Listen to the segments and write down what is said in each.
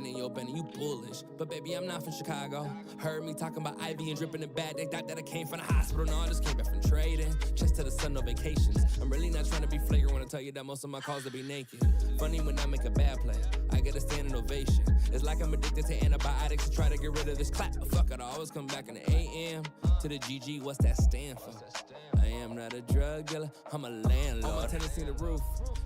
in your Benny, you bullish. But baby, I'm not from Chicago. Heard me talking about Ivy and dripping in bad. They thought that I came from the hospital. No, I just came back from trading. Chest to the sun, no vacations. I'm really not trying to be flagrant when I tell you that most of my calls will be naked. Funny when I make a bad play, I get a standing ovation. It's like I'm addicted to antibiotics to try to get rid of this clap. But fuck it, I always come back in the AM to the GG. What's that stand for? I am not a drug dealer, I'm a landlord. On my Tennessee the roof,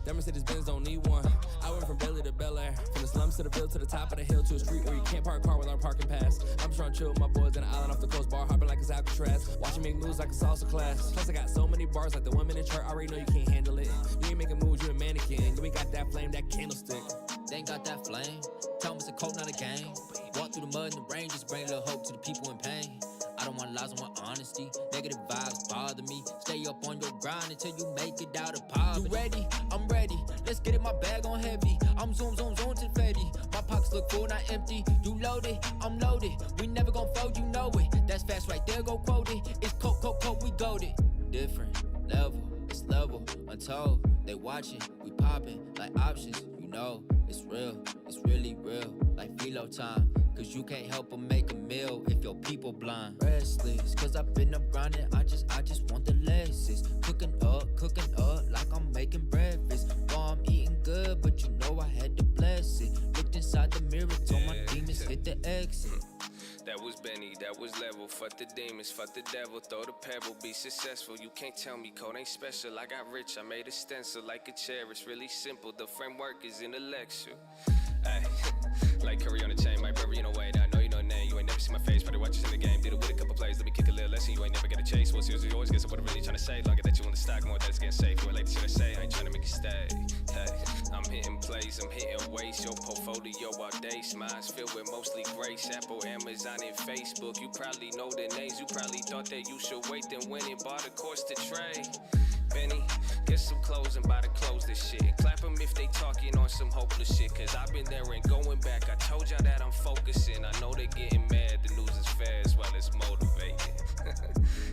that Mercedes Benz don't need one. I went from Bailey to Bel Air, from the slums to the Ville to the top of the hill to a street where you can't park a car without a parking pass. I'm just trying to chill with my boys in the island off the coast, bar hopping like it's Alcatraz. Watching make moves like a salsa class. Plus I got so many bars like the 1 minute chart, I already know you can't handle it. You ain't making moves, you a mannequin. You ain't got that flame, that candlestick. They ain't got that flame, tell them it's a coat, not a game. Walk through the mud and the rain, just bring a little hope to the people in pain. I don't want lies, I want honesty. Negative vibes bother me. Stay up on your grind until you make it out of poverty. You ready? I'm ready. Let's get it, my bag on heavy. I'm zoom to the Fetty. My pockets look full, not empty. You loaded, I'm loaded. We never gon' fold, you know it. That's fast right there, go quote it. It's coke, we goated. Different level, it's level, untold. They watching, we popping like options. You know, it's real, it's really real. Like philo time. Cause you can't help but make a meal if your people blind. Restless, cause I've been up grinding, I just want the Lexus. Cooking up like I'm making breakfast. Oh, I'm eating good, but you know I had to bless it. Looked inside the mirror, told my demons hit the exit. That was Benny, that was level. Fuck the demons, fuck the devil. Throw the pebble, be successful. You can't tell me code ain't special. I got rich, I made a stencil like a chair. It's really simple, the framework is intellectual. Ay, like Curry on the chain, my brother, you know, wait, I know you know name. You ain't never seen my face, probably watch us in the game. Did it with a couple plays, let me kick a little lesson. You ain't never get a chase. What's yours, you always get what I'm really trying to say. Longer that you want the stock, more that it's getting safe. You ain't like the shit I say, I ain't trying to make it stay. Hey, I'm hitting plays, I'm hitting waste. Your portfolio all day, smiles filled with mostly grace. Apple, Amazon, and Facebook. You probably know the names, you probably thought that you should wait, then went and bought a course to trade. Benny, get some clothes and buy the clothes this shit. Clap them if they talking on some hopeless shit. Cause I've been there and going back. I told y'all that I'm focusing. I know they getting mad. The news is fair as well as motivated.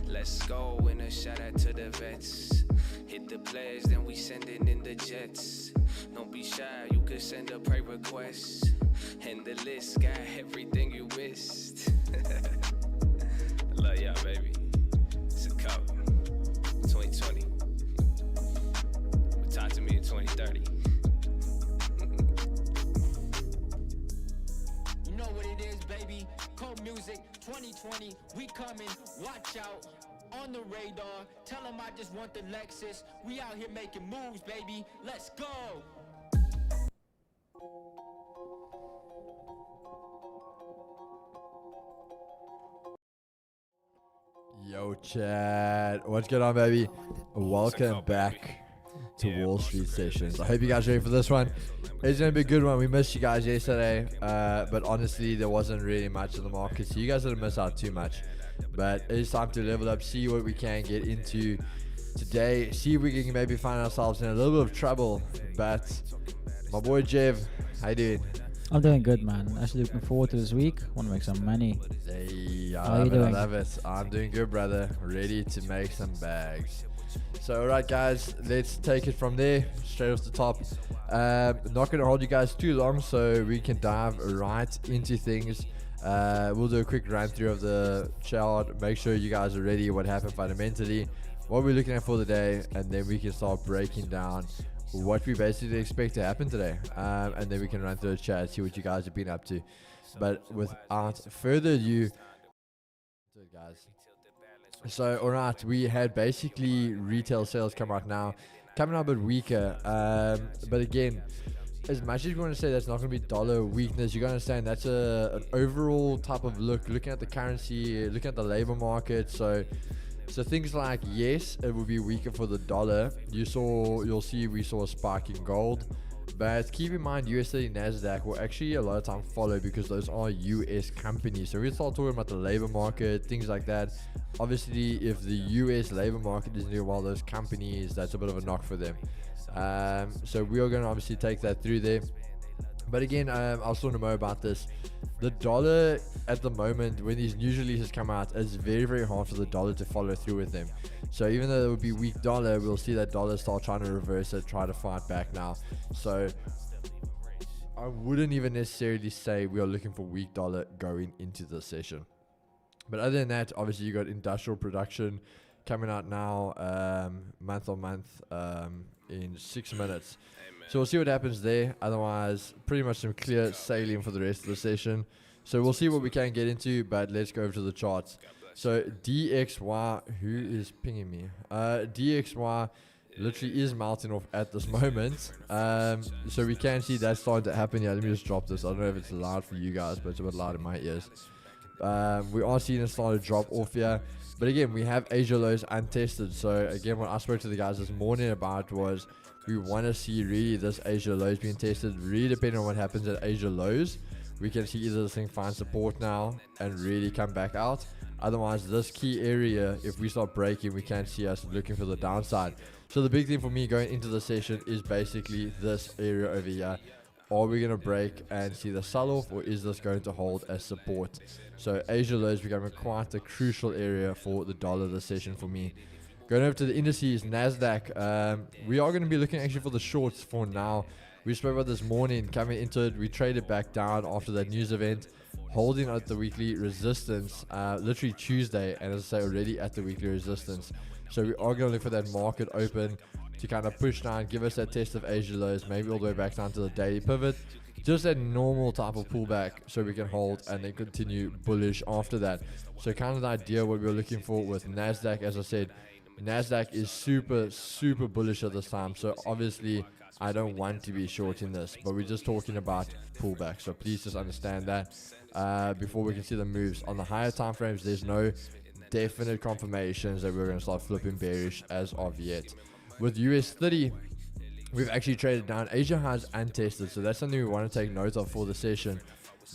Let's go and a shout out to the vets. Hit the players, then we sending in the jets. Don't be shy, you could send a pray request. And the list got everything you missed. I love y'all, baby. It's a cup. 2020. Talk to me in 2030. You know what it is, baby. Cold music, 2020, we coming. Watch out, on the radar. Tell them I just want the Lexus. We out here making moves, baby. Let's go. Yo, chat. What's going on, baby? Welcome back to Wall Street Sessions. I hope you guys are ready for this one. It's going to be a good one. We missed you guys yesterday, but honestly, there wasn't really much in the market, so you guys didn't miss out too much. But it's time to level up, see what we can get into today, see if we can maybe find ourselves in a little bit of trouble. But my boy Jev, how you doing? I'm doing good, man. Actually looking forward to this week. Want to make some money. Hey, How are you doing? I love it. I'm doing good, brother. Ready to make some bags. So, alright, guys, let's take it from there, straight off the top. Not going to hold you guys too long, so we can dive right into things. We'll do a quick run through of the chart, make sure you guys are ready, what happened fundamentally, what we're looking at for the day, and then we can start breaking down what we basically expect to happen today. And then we can run through the chat, see what you guys have been up to. But without further ado, guys. So, alright, we had basically retail sales come out now, coming out a bit weaker. But again, as much as you want to say that's not going to be dollar weakness, you got to understand that's an overall type of looking at the currency, looking at the labor market. So things like, yes, it will be weaker for the dollar. You'll see we saw a spike in gold. But keep in mind, USD NASDAQ will actually a lot of time follow because those are US companies. So we start talking about the labor market, things like that. Obviously, if the US labor market isn't doing well, those companies, that's a bit of a knock for them. So we are going to obviously take that through there. But again, I was talking more about this. The dollar at the moment, when these news releases come out, it's very, very hard for the dollar to follow through with them. So even though it would be weak dollar, we'll see that dollar start trying to reverse it, try to fight back now. So I wouldn't even necessarily say we are looking for weak dollar going into the session. But other than that, obviously you got industrial production coming out now, month on month, in 6 minutes. So we'll see what happens there. Otherwise, pretty much some clear sailing for the rest of the session. So we'll see what we can get into, but let's go over to the charts. So DXY, who is pinging me? DXY literally is melting off at this moment. So we can see that starting to happen. Yeah, let me just drop this. I don't know if it's loud for you guys, but it's a bit loud in my ears. We are seeing it start to drop off here. But again, we have Asia lows untested. So again, what I spoke to the guys this morning about was we want to see really this Asia lows being tested. Really depending on what happens at Asia lows, we can see either this thing find support now and really come back out. Otherwise, this key area, if we start breaking, we can see us looking for the downside. So the big thing for me going into the session is basically this area over here. Are we going to break and see the sell-off, or is this going to hold as support? So Asia low is becoming quite a crucial area for the dollar this session for me. Going over to the indices, NASDAQ, we are going to be looking actually for the shorts for now. We spoke about this morning, coming into it, we traded back down after that news event, holding at the weekly resistance, literally Tuesday, and as I say, already at the weekly resistance. So we are going to look for that market open to kind of push down, give us that test of Asia lows, maybe all the way back down to the daily pivot. Just that normal type of pullback so we can hold and then continue bullish after that. So kind of the idea what we're looking for with NASDAQ, as I said, NASDAQ is super bullish at this time. So obviously I don't want to be shorting this, but we're just talking about pullback. So please just understand that before we can see the moves. On the higher time frames, there's no definite confirmations that we're going to start flipping bearish as of yet. With US 30, we've actually traded down. Asia highs untested, so that's something we want to take note of for the session.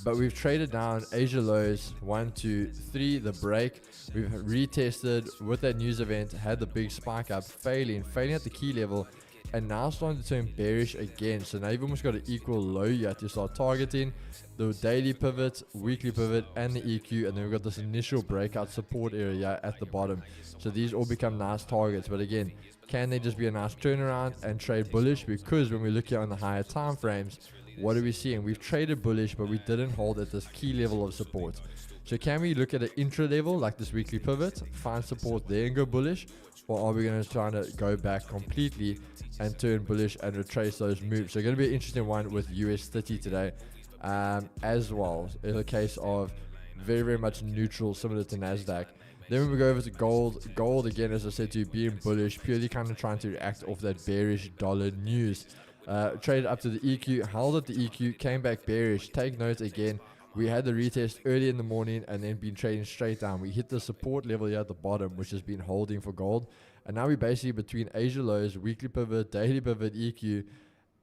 But we've traded down Asia lows 1, 2, 3, the break. We've retested with that news event, had the big spike up, failing at the key level, and now starting to turn bearish again. So now you've almost got an equal low you have to start targeting. The daily pivot, weekly pivot, and the EQ, and then we've got this initial breakout support area at the bottom. So these all become nice targets, but again, can they just be a nice turnaround and trade bullish? Because when we look here on the higher time frames, what are we seeing? We've traded bullish, but we didn't hold at this key level of support. So can we look at an intra level like this weekly pivot, find support there and go bullish? Or are we going to try to go back completely and turn bullish and retrace those moves? So going to be an interesting one with US 30 today as well, in a case of very much neutral, similar to NASDAQ. Then when we go over to gold again, as I said to you, being bullish, purely kind of trying to react off that bearish dollar news. Traded up to the EQ, held at the EQ, came back bearish. Take note again, we had the retest early in the morning and then been trading straight down. We hit the support level here at the bottom, which has been holding for gold. And now we're basically between Asia lows, weekly pivot, daily pivot, EQ,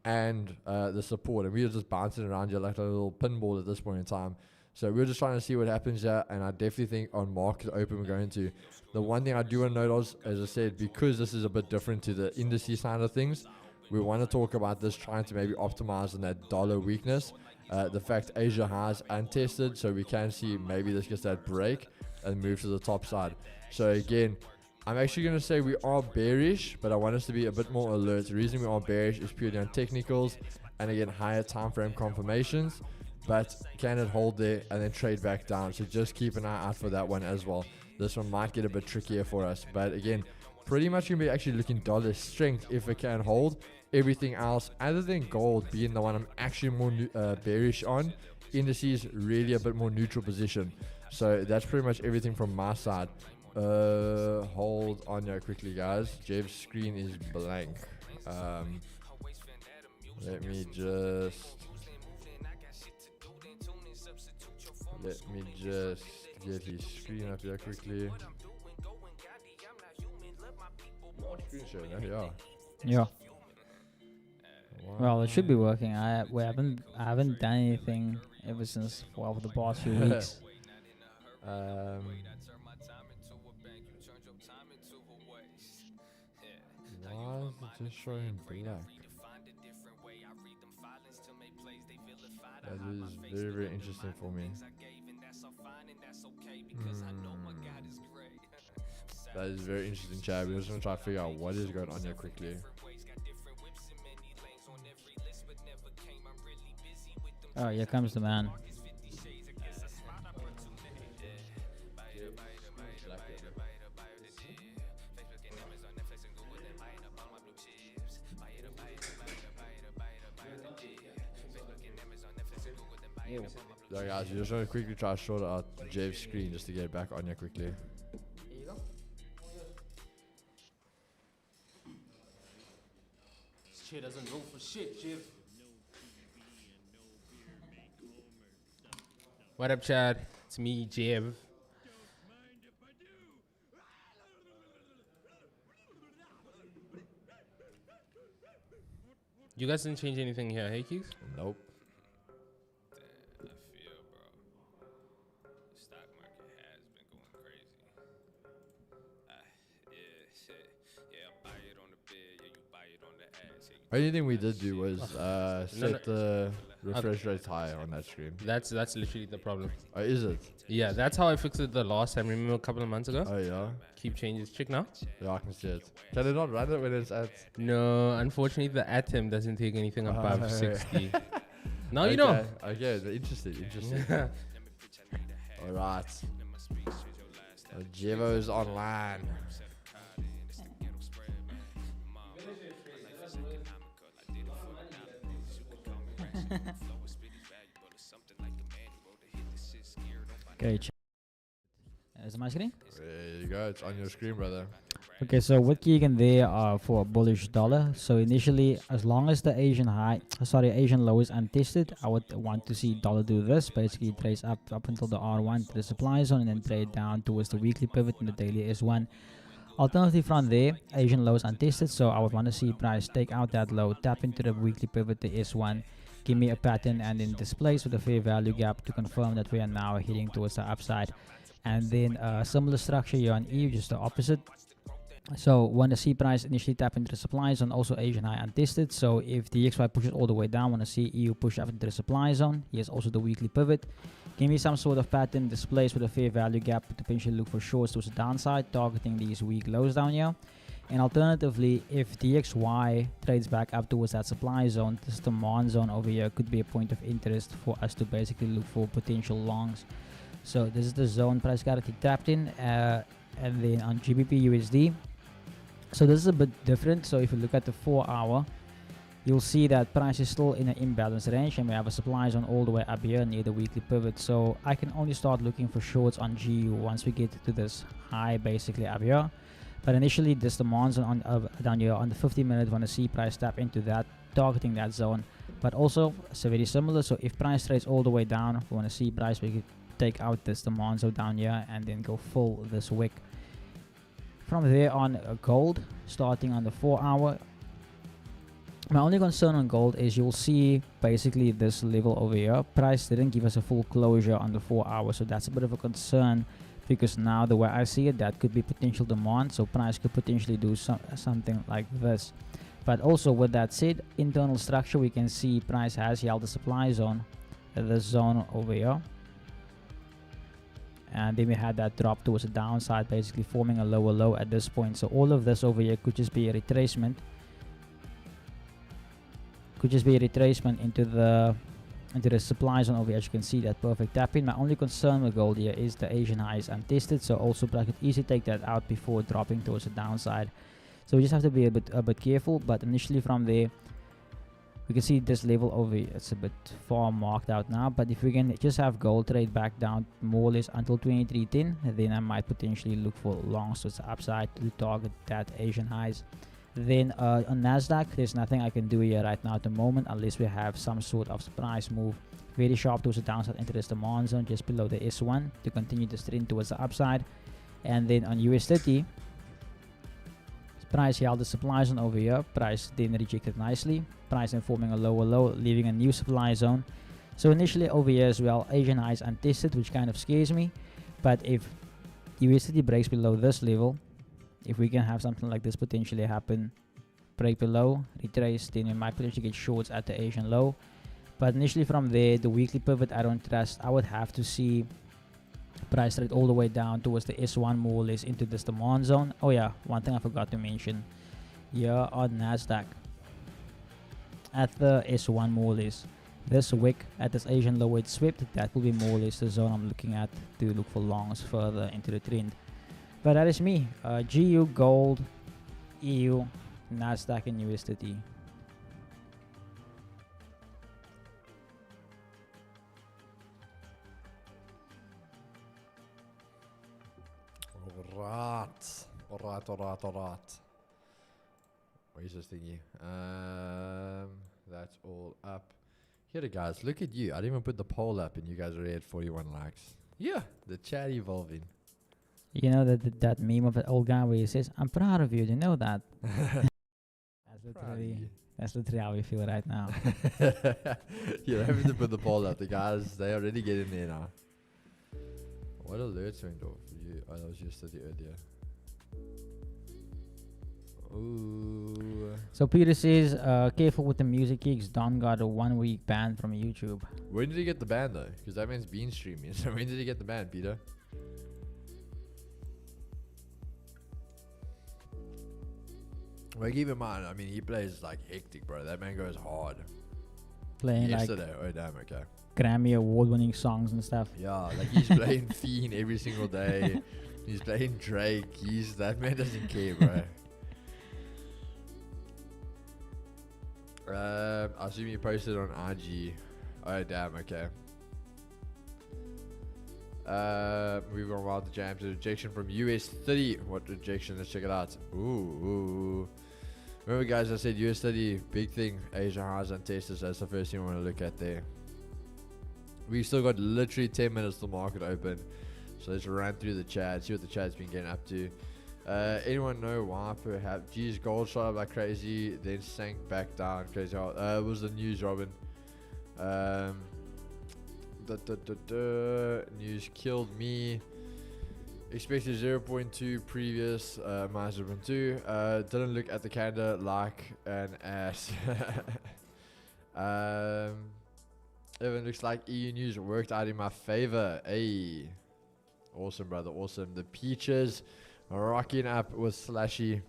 and the support. And we are just bouncing around here like a little pinball at this point in time. So we're just trying to see what happens here, and I definitely think on market open we're going to. The one thing I do want to note, as I said, because this is a bit different to the indices side of things, we want to talk about this trying to maybe optimize on that dollar weakness. The fact Asia highs untested, so we can see maybe this gets that break and move to the top side. So again, I'm actually going to say we are bearish, but I want us to be a bit more alert. The reason we are bearish is purely on technicals and again higher time frame confirmations. But can it hold there and then trade back down? So just keep an eye out for that one as well. This one might get a bit trickier for us, but again, pretty much going to be actually looking dollar strength if it can hold. Everything else other than gold being the one I'm actually more bearish on, indices really a bit more neutral position. So that's pretty much everything from my side. Hold on here quickly, guys. Jeb's screen is blank. Let me just get his screen up here quickly. Screen share now, yeah. Yeah. Wow. Well, it should be working. I haven't done anything ever since for the past few weeks. Why is it just showing black? That is very interesting for me. That is very interesting, chat. We're just gonna try to figure out what is going on here quickly. Oh, here comes the man. So guys, you just want to quickly try to sort out Jev's screen just to get it back on here quickly. This shit doesn't roll for shit, Jeff. What up, Chad? It's me, Jev. You guys didn't change anything here, hey Keith? Nope. I feel, bro. The stock market has been going crazy. Yeah, shit. Yeah, I buy it on the bid. Yeah, you buy it on the ads. Yeah, you Only thing we did do was set the refresh rate higher on that screen. That's literally the problem. Oh, is it? Yeah, that's how I fixed it the last time. Remember a couple of months ago? Oh yeah. Keep changes. Check now. Yeah, I can see it. Can it not run it when it's at? No, unfortunately, the atom doesn't take anything above Oh. 60. Now okay. you know. Okay, interesting. All right. Jevo's online. Okay, is it my screen? There you go. It's on your screen, brother. Okay, so what Keegan there for a bullish dollar. So initially, as long as the Asian low is untested, I would want to see dollar do this. Basically, trace up until the R1 to the supply zone and then trade down towards the weekly pivot in the daily S1. Alternatively, from there, Asian low is untested, so I would want to see price take out that low, tap into the weekly pivot, the S1, give me a pattern, and then displace with a fair value gap to confirm that we are now heading towards the upside. And then similar structure here on EU, just the opposite. So when the C price initially tap into the supply zone, also Asian high untested. So if the XY pushes all the way down, when I see EU push up into the supply zone, here's also the weekly pivot. Give me some sort of pattern displays with a fair value gap to potentially look for shorts towards the downside, targeting these weak lows down here. And alternatively, if DXY trades back up towards that supply zone, this demand zone over here could be a point of interest for us to basically look for potential longs. So this is the zone price clarity tapped in, and then on GBP USD. So this is a bit different. So if you look at the 4 hour, you'll see that price is still in an imbalance range, and we have a supply zone all the way up here near the weekly pivot. So I can only start looking for shorts on GU once we get to this high basically up here. But initially this demand zone on down here on the 50-minute, want to see price tap into that, targeting that zone. But also it's very similar. So if price trades all the way down, we want to see price, we could take out this demand zone down here and then go full this wick. From there on, gold starting on the 4 hour. My only concern on gold is you'll see basically this level over here. Price didn't give us a full closure on the 4 hour, so that's a bit of a concern, because now the way I see it, that could be potential demand, so price could potentially do something like this. But also with that said, internal structure, we can see price has held the supply zone, this zone over here, and then we had that drop towards the downside, basically forming a lower low at this point. So all of this over here could just be a retracement, into the supply zone over here. As you can see, that perfect tap in. My only concern with gold here is the Asian high is untested, so also I could easily take that out before dropping towards the downside. So we just have to be a bit careful. But initially from there, we can see this level over here, it's a bit far marked out now. But if we can just have gold trade back down more or less until 2310, then I might potentially look for longs towards the upside to target that Asian highs. Then on Nasdaq, there's nothing I can do here right now at the moment, unless we have some sort of surprise move very sharp towards the downside into this demand zone just below the S1 to continue the trend towards the upside. And then on US30, price held the supply zone over here, price then rejected nicely, price then forming a lower low, leaving a new supply zone. So initially over here as well, Asian highs untested, which kind of scares me. But if USD breaks below this level, if we can have something like this potentially happen, break below, retrace, then we might potentially get shorts at the Asian low. But initially from there, the weekly pivot I don't trust. I would have to see price trade all the way down towards the S1 more or less into this demand zone. Oh yeah, one thing I forgot to mention here on Nasdaq, at the S1 more or less, this wick at this Asian low weight swept, that will be more or less the zone I'm looking at to look for longs further into the trend. But that is me. GU, gold, EU, Nasdaq, and USDT. Alright. Where's this thingy? That's all up. Here, guys, look at you. I didn't even put the poll up, and you guys already had 41 likes. Yeah, the chat evolving. You know that meme of that old guy where he says, "I'm proud of you." Do you know that? That's literally how we feel right now. You don't have to put the poll up. The guys, they already get in there now. What alerts went off? Oh, that was yesterday earlier. Ooh. So Peter says, careful with the music gigs. Don got a 1-week ban from YouTube. When did he get the ban though? Because that man's been streaming. So when did he get the ban, Peter? Well, keep in mind, I mean, he plays like hectic, bro. That man goes hard. Playing Yesterday, oh damn, okay. Grammy award-winning songs and stuff. Yeah, like he's playing Fiend every single day. He's playing Drake. That man doesn't care, bro. I assume you posted on IG. Oh damn, okay. Moving on wild to jams. A rejection from US 30. What rejection? Let's check it out. Ooh. Remember, guys, I said US 30, big thing. Asia highs untested. So that's the first thing I want to look at there. We've still got literally 10 minutes till market open. So let's run through the chat, see what the chat's been getting up to. Anyone know why perhaps? Geez, gold shot up like crazy, then sank back down crazy hard. It was the news, Robin. News killed me. Expected 0.2 previous, minus 0.2. Didn't look at the calendar like an ass. Even looks like EU news worked out in my favor. Hey, awesome, brother, awesome. The peaches rocking up with Slashy.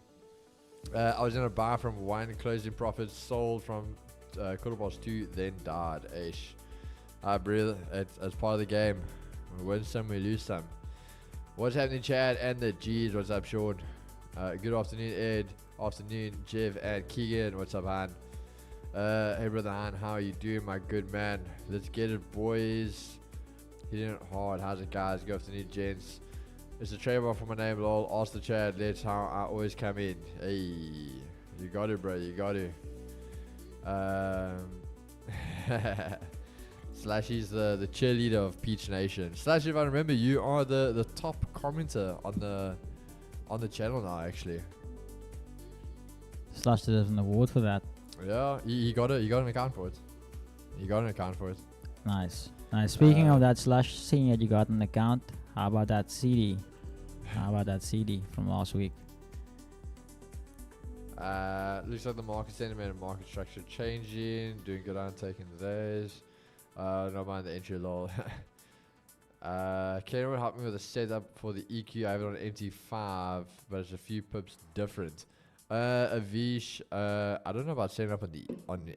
I was in a buy from 1, closing profits, sold from quarter past 2, then died. Ish. Breathe. It's part of the game. We win some, we lose some. What's happening, Chad and the G's? What's up, Sean? Good afternoon, Ed. Afternoon, Jeff and Keegan. What's up, Han? Hey, brother Han, how are you doing, my good man? Let's get it, boys. Hitting it hard. How's it, guys? Good afternoon, gents. It's a trademark for my name, lol. Ask the Chad. That's how I always come in. Hey, you got it, bro. You got it. Slashy's the cheerleader of Peach Nation. Slashy, if I remember, you are the top commenter on the channel now, actually. Slash deserves an award for that. Yeah, you got it. You got an account for it. You got an account for it. Nice. Speaking of that, Slash, seeing that you got an account, how about that CD? How about that CD from last week? Looks like the market sentiment and market structure changing. Doing good on taking the days. Not mind the entry, lol. Can anyone help me with a setup for the EQ? I have it on MT5, but it's a few pips different. Avish, I don't know about setting up on the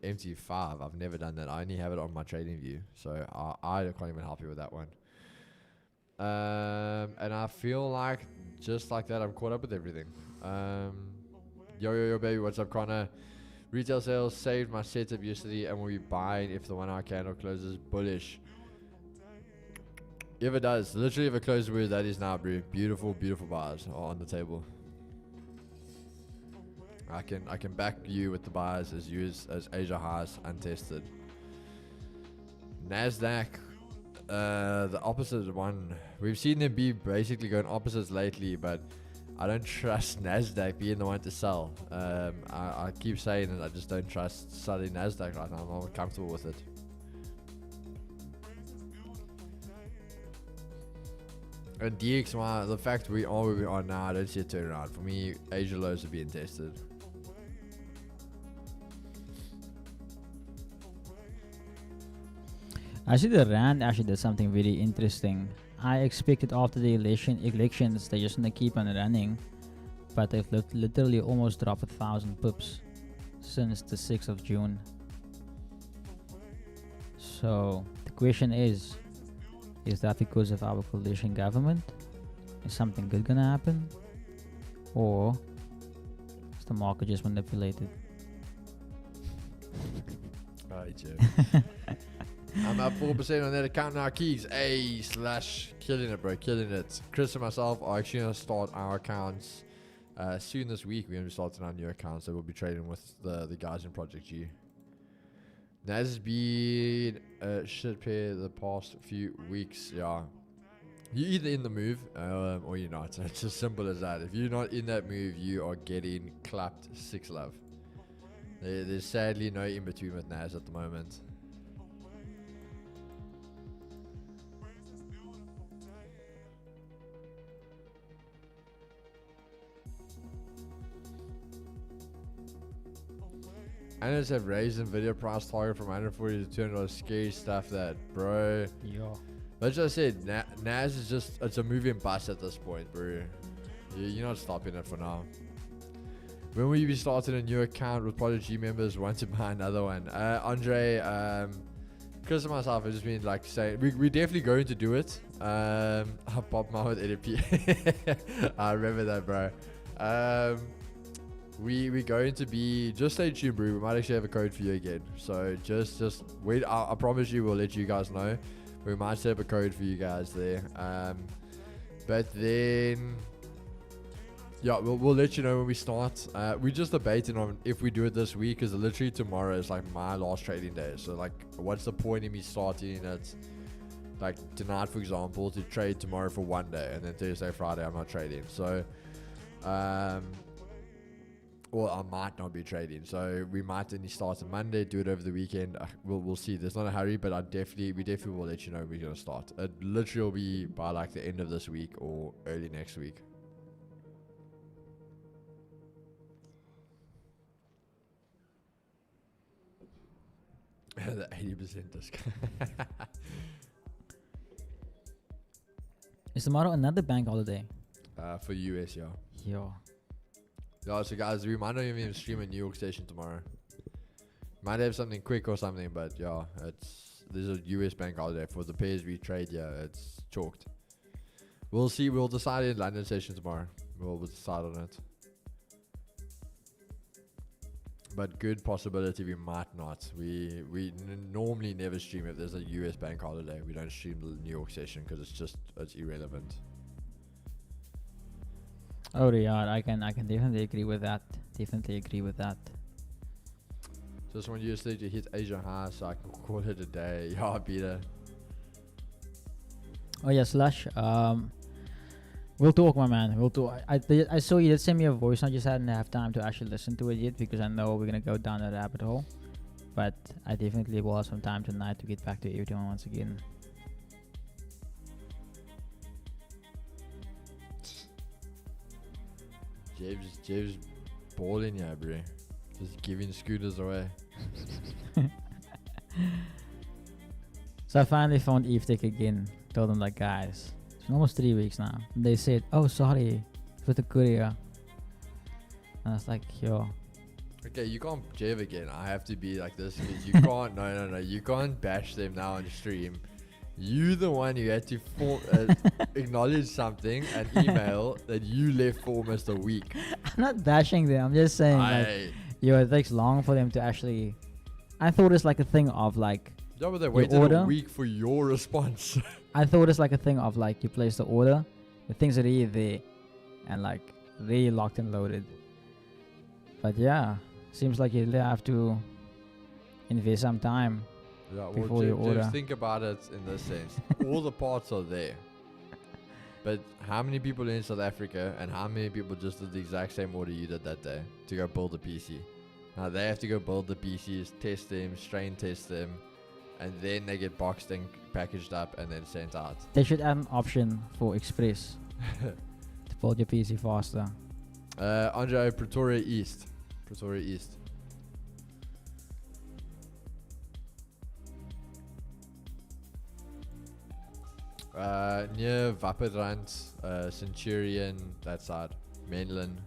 MT5. I've never done that. I only have it on my trading view, so I can't even help you with that one. And I feel like just like that, I'm caught up with everything. Yo, baby, what's up, Connor? Retail sales saved my setup yesterday and will be buying if the 1 hour candle closes bullish. If it does, literally if it closes where that is now, bro. Beautiful bars are on the table. I can back you with the buys as Asia highs untested. Nasdaq, the opposite one. We've seen them be basically going opposites lately, but I don't trust Nasdaq being the one to sell. I keep saying it, I just don't trust selling Nasdaq right now. I'm not comfortable with it. And DXY, the fact we are where we are now, I don't see a turnaround. For me, Asia lows are being tested. I see the Rand actually did something really interesting. I expected after the elections they're just gonna keep on running, but they've literally almost dropped 1,000 pips since the 6th of June. So the question is that because of our coalition government? Is something good gonna happen? Or is the market just manipulated? Alright, Joe. I'm up 4% on that account now. Keys / killing it, bro. Killing it. Chris and myself are actually going to start our accounts soon this week. We're going to be starting our new accounts. So we'll be trading with the guys in Project G. Now, this has been a shit pair the past few weeks. Yeah. You're either in the move or you're not. It's as simple as that. If you're not in that move, you are getting clapped 6 love. There's sadly no in between with Nas at the moment. Analysts have raised Nvidia price target from 140 to $200. Scary stuff, that, bro. Yeah. That's what I said. Nas is just, it's a moving bus at this point, bro. You're not stopping it for now. When will you be starting a new account with Project G members? Want to buy another one? Andre, Chris and myself have just been like saying we're definitely going to do it. I popped mine with ADP. I remember that, bro. We're going to be, just stay tuned, bro. We might actually have a code for you again. So just wait. I promise you, we'll let you guys know. We might set up a code for you guys there. But then, yeah, we'll let you know when we start. We're just debating on if we do it this week, because literally tomorrow is like my last trading day. So like, what's the point in me starting it like tonight, for example, to trade tomorrow for one day, and then Thursday, Friday I'm not trading. So, well, I might not be trading, so we might only start on Monday, do it over the weekend. We'll see. There's not a hurry, but we definitely will let you know we're gonna start. It literally will be by like the end of this week or early next week. The 80% discount. Is tomorrow another bank holiday? For US, yeah. Yeah. Yeah, so guys, we might not even stream a New York station tomorrow. Might have something quick or something, but yeah, there's a US bank holiday for the pairs we trade. Yeah, it's chalked. We'll see. We'll decide in London session tomorrow. We'll decide on it. But good possibility we might not. We normally never stream if there's a US bank holiday. We don't stream the New York session because it's irrelevant. Oh yeah, I can definitely agree with that. Just want you to hit Asia high so I can call it a day. Yeah, I beat it. Oh yeah, Slash. We'll talk, my man. We'll talk. I saw you did send me a voice. I just hadn't have time to actually listen to it yet because I know we're gonna go down a rabbit hole. But I definitely will have some time tonight to get back to everyone once again. James balling, yeah, bro. Just giving scooters away. So I finally found EveTech again. Told them like, guys, it's almost 3 weeks now. And they said, oh sorry, it's with the courier. And I was like, yo. Okay, you can't Jev again. I have to be like this because you can't. No. You can't bash them now on stream. You the one who had to acknowledge something and email that you left for almost a week. I'm not bashing them. I'm just saying, like, yo, it takes long for them to actually. I thought it's like a thing of like. Yeah, but they waited a week for your response. I thought it's like a thing of like you place the order, the things are really there, and like really locked and loaded. But yeah, seems like you really have to invest some time. Yeah, before you order. Just think about it in this sense. All the parts are there. But how many people in South Africa and how many people just did the exact same order you did that day to go build a PC? Now they have to go build the PCs, test them, strain test them, and then they get boxed and packaged up and then sent out. They should add an option for Express to build your PC faster. Andre, Pretoria East. Near Wapperrand, Centurion, that side, Mainland.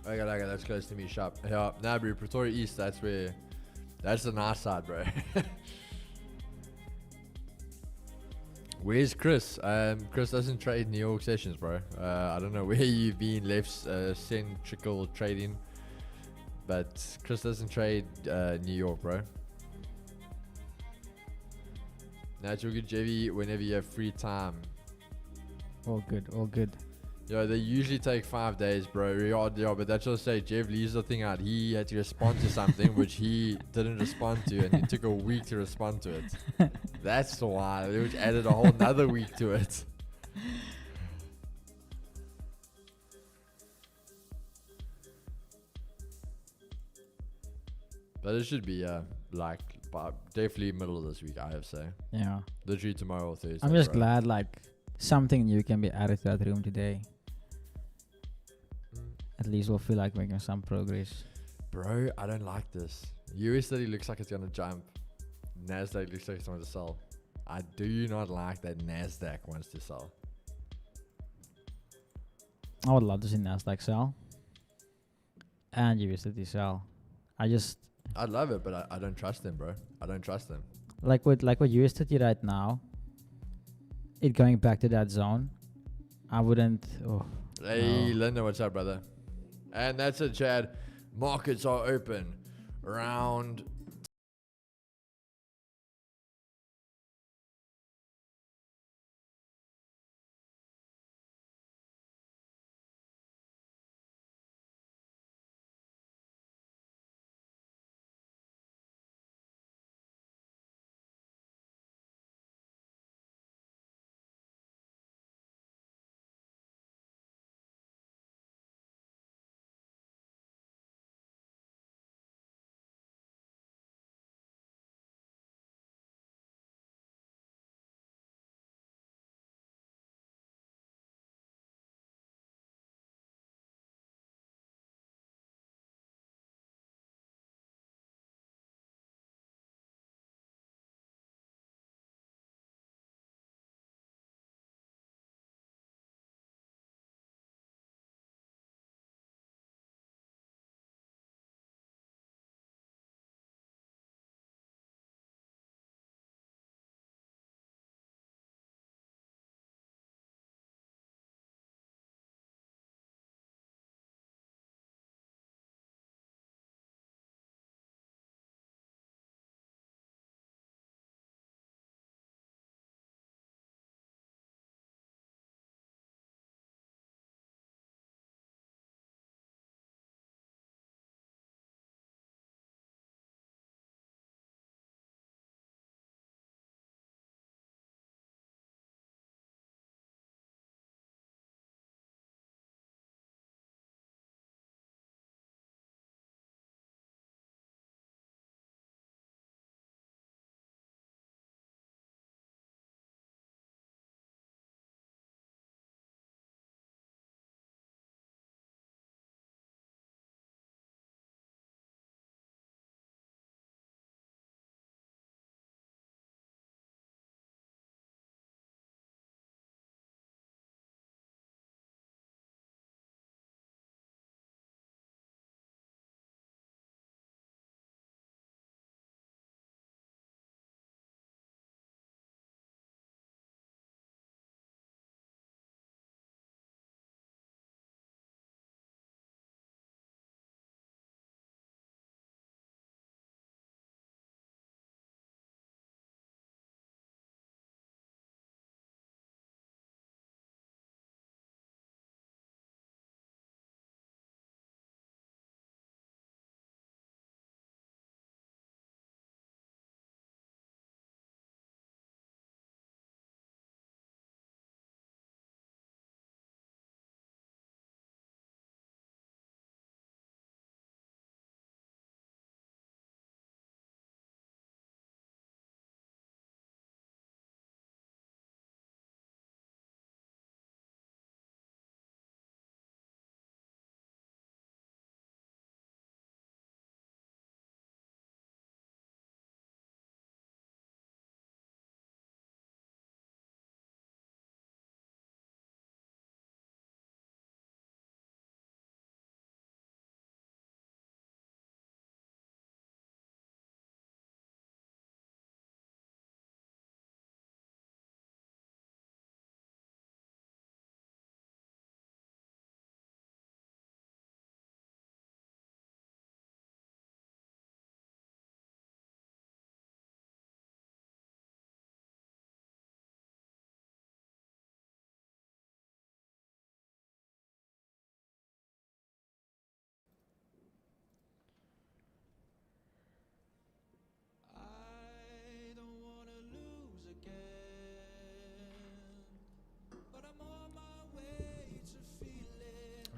Okay, that's close to me, shop. Yeah, nah, bro, Pretoria East, that's where, that's the nice side, bro. Where's Chris? Chris doesn't trade New York sessions, bro. I don't know where you've been left centrical trading, but Chris doesn't trade New York, bro. Natural good, JV, whenever you have free time. All good, all good. Yo, they usually take 5 days, bro. Yeah, but that's just say Jeff leaves the thing out. He had to respond to something which he didn't respond to, and it took a week to respond to it. That's why, which added a whole nother week to it. But it should be like definitely middle of this week, I have to say. Yeah. Literally tomorrow or Thursday. I'm just bro. glad like something new can be added to that room today. At least we'll feel like making some progress. Bro, I don't like this. USD looks like it's gonna jump. Nasdaq looks like it's going to sell. I do not like that Nasdaq wants to sell. I would love to see Nasdaq sell and USD sell. I love it, but I don't trust them, bro. I don't trust them. Like with USD right now, it going back to that zone, I wouldn't. Oh, Hey, no. Linda, what's up, brother? And that's it, Chad. Markets are open. Round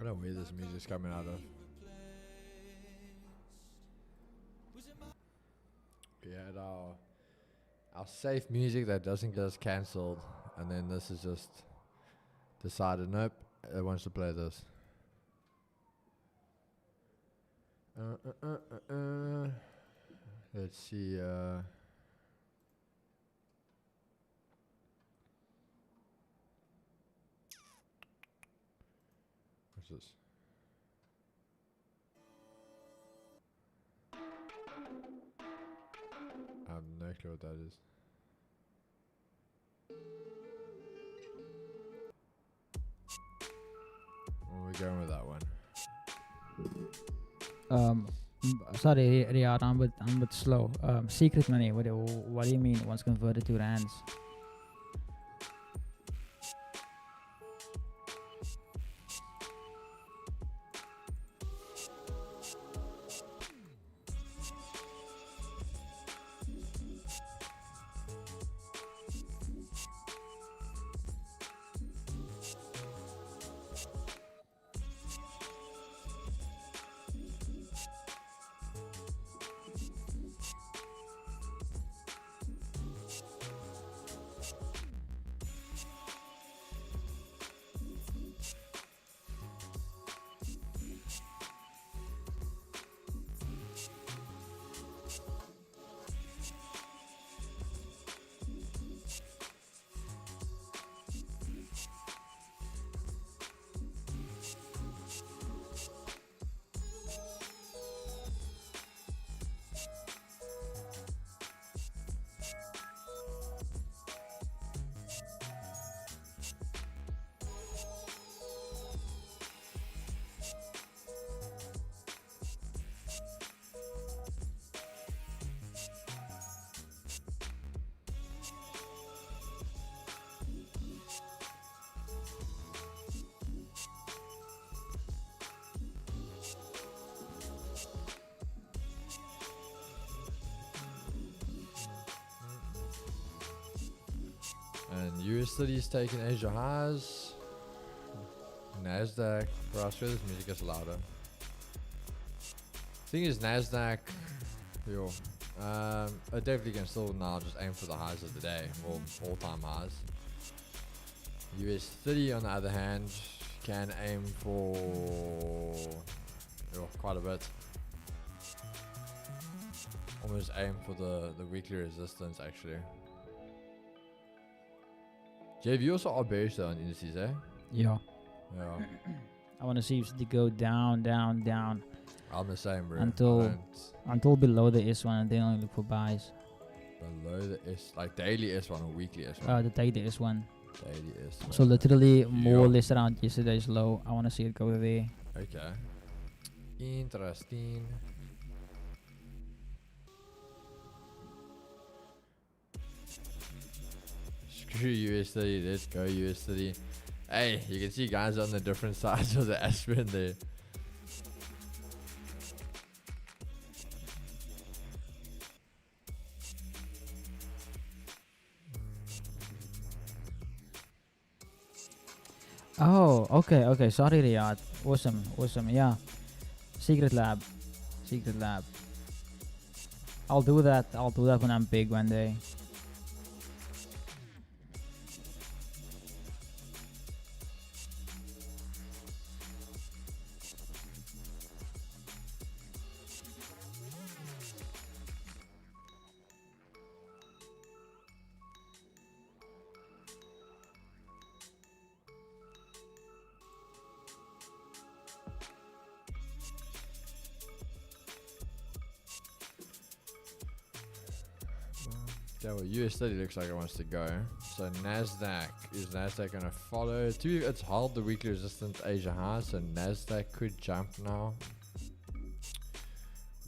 don't know where this music's coming out of. We had our safe music that doesn't get us cancelled, and then this is just decided, nope, it wants to play this. Let's see. What's this? I have no clue what that is. Where are we going with that one? Sorry, Riyadh, I'm a bit slow. Secret money. What do you mean? Once converted to rands? And USD is taking Asia highs. Nasdaq. Bro, I swear this music gets louder. Thing is, Nasdaq. Yo. I definitely can still now just aim for the highs of the day. Well, all-time highs. US30 on the other hand can aim for quite a bit. Almost aim for the weekly resistance actually. Jave, you also are bearish though on indices, eh? Yeah. Yeah. I want to see if they go down, down, down I'm the same, bro. until below the S1, and then only look for buys. Below the S, like daily S1 or weekly S1? The take the S1. Daily S1. So literally more or less around yesterday's low. I want to see it go there. Okay. Interesting. Screw US30, let's go US30. Hey, you can see guys on the different sides of the aspirin there. Oh, okay. Sorry, Riyadh. Awesome. Yeah. Secret lab. I'll do that when I'm big one day. Yeah, well, US30 looks like it wants to go. So Nasdaq, is Nasdaq gonna follow? It's held the weekly resistance Asia high, so Nasdaq could jump now.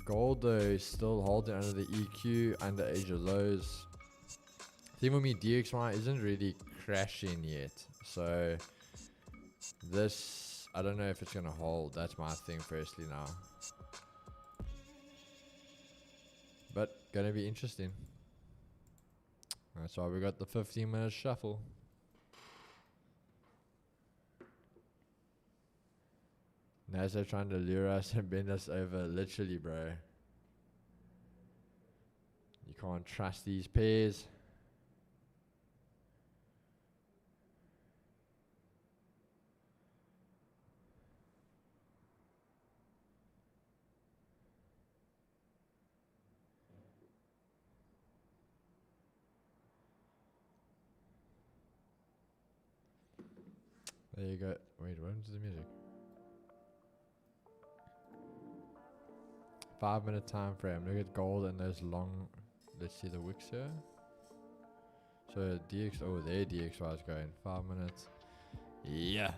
Gold though is still holding under the EQ, under Asia lows. Thing with me, DXY isn't really crashing yet, so this, I don't know if it's gonna hold. That's my thing firstly now, but gonna be interesting. That's why we got the 15-minute shuffle. NASA trying to lure us and bend us over, literally, bro. You can't trust these pairs. There you go. Wait, what happened to the music? 5 minute time frame. Look at gold and those long. Let's see the wicks here. So DX. Oh, there DXY is going. 5 minutes. Yeah,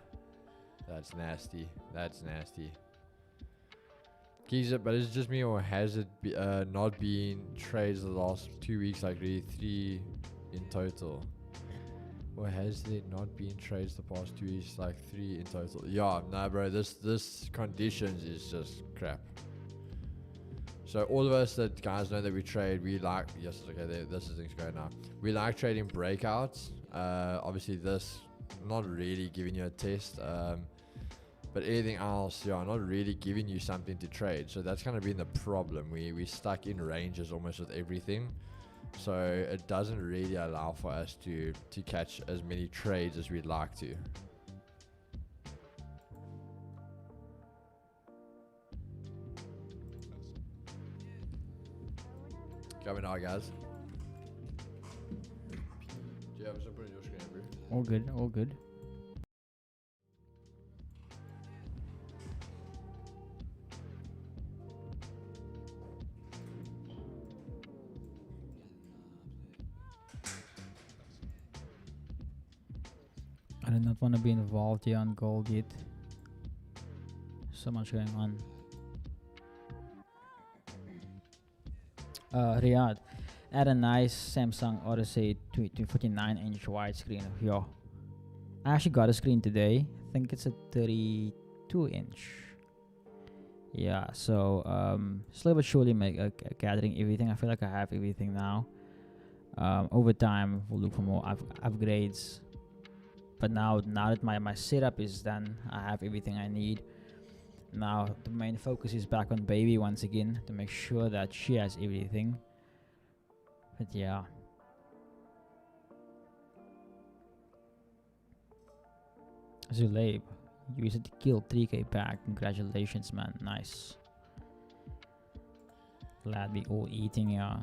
that's nasty. That's nasty. Keys it, but it's just me, or has it not been trades the last 2 weeks? Like really 3 in total. Or has there not been trades the past 2 weeks? Like 3 in total. Yeah, nah, bro. This conditions is just crap. So all of us that guys know that we trade, we like, yes, okay, this is things going now. We like trading breakouts. Obviously this, not really giving you a test. But anything else, yeah, not really giving you something to trade. So that's kind of been the problem. We stuck in ranges almost with everything. So it doesn't really allow for us to catch as many trades as we'd like to. Coming out, guys. Do you have something on your screen, bro? All good, all good. I do not want to be involved here on gold yet. So much going on. Riyadh, add a nice Samsung Odyssey 49-inch widescreen. Yo, I actually got a screen today. I think it's a 32-inch. Yeah, so slowly but surely gathering everything. I feel like I have everything now. Over time, we'll look for more upgrades. But now that my setup is done, I have everything I need. Now the main focus is back on baby once again to make sure that she has everything. But yeah. Zulaib, you used to kill 3k back. Congratulations, man. Nice. Glad we all eating, yeah.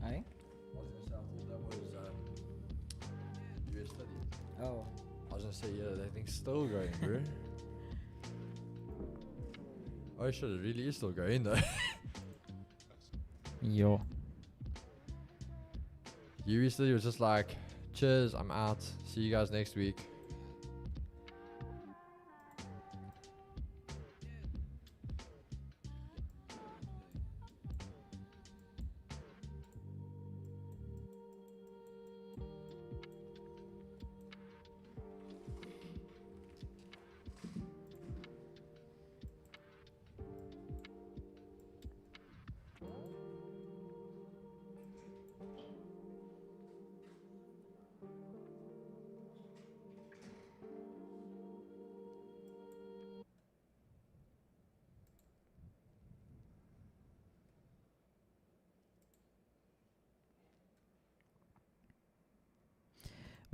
Aye? US study. Oh. I was gonna say, yeah, that thing's still going, bro. Oh shit, it really is still going though. Yo. US study was just like, cheers, I'm out. See you guys next week.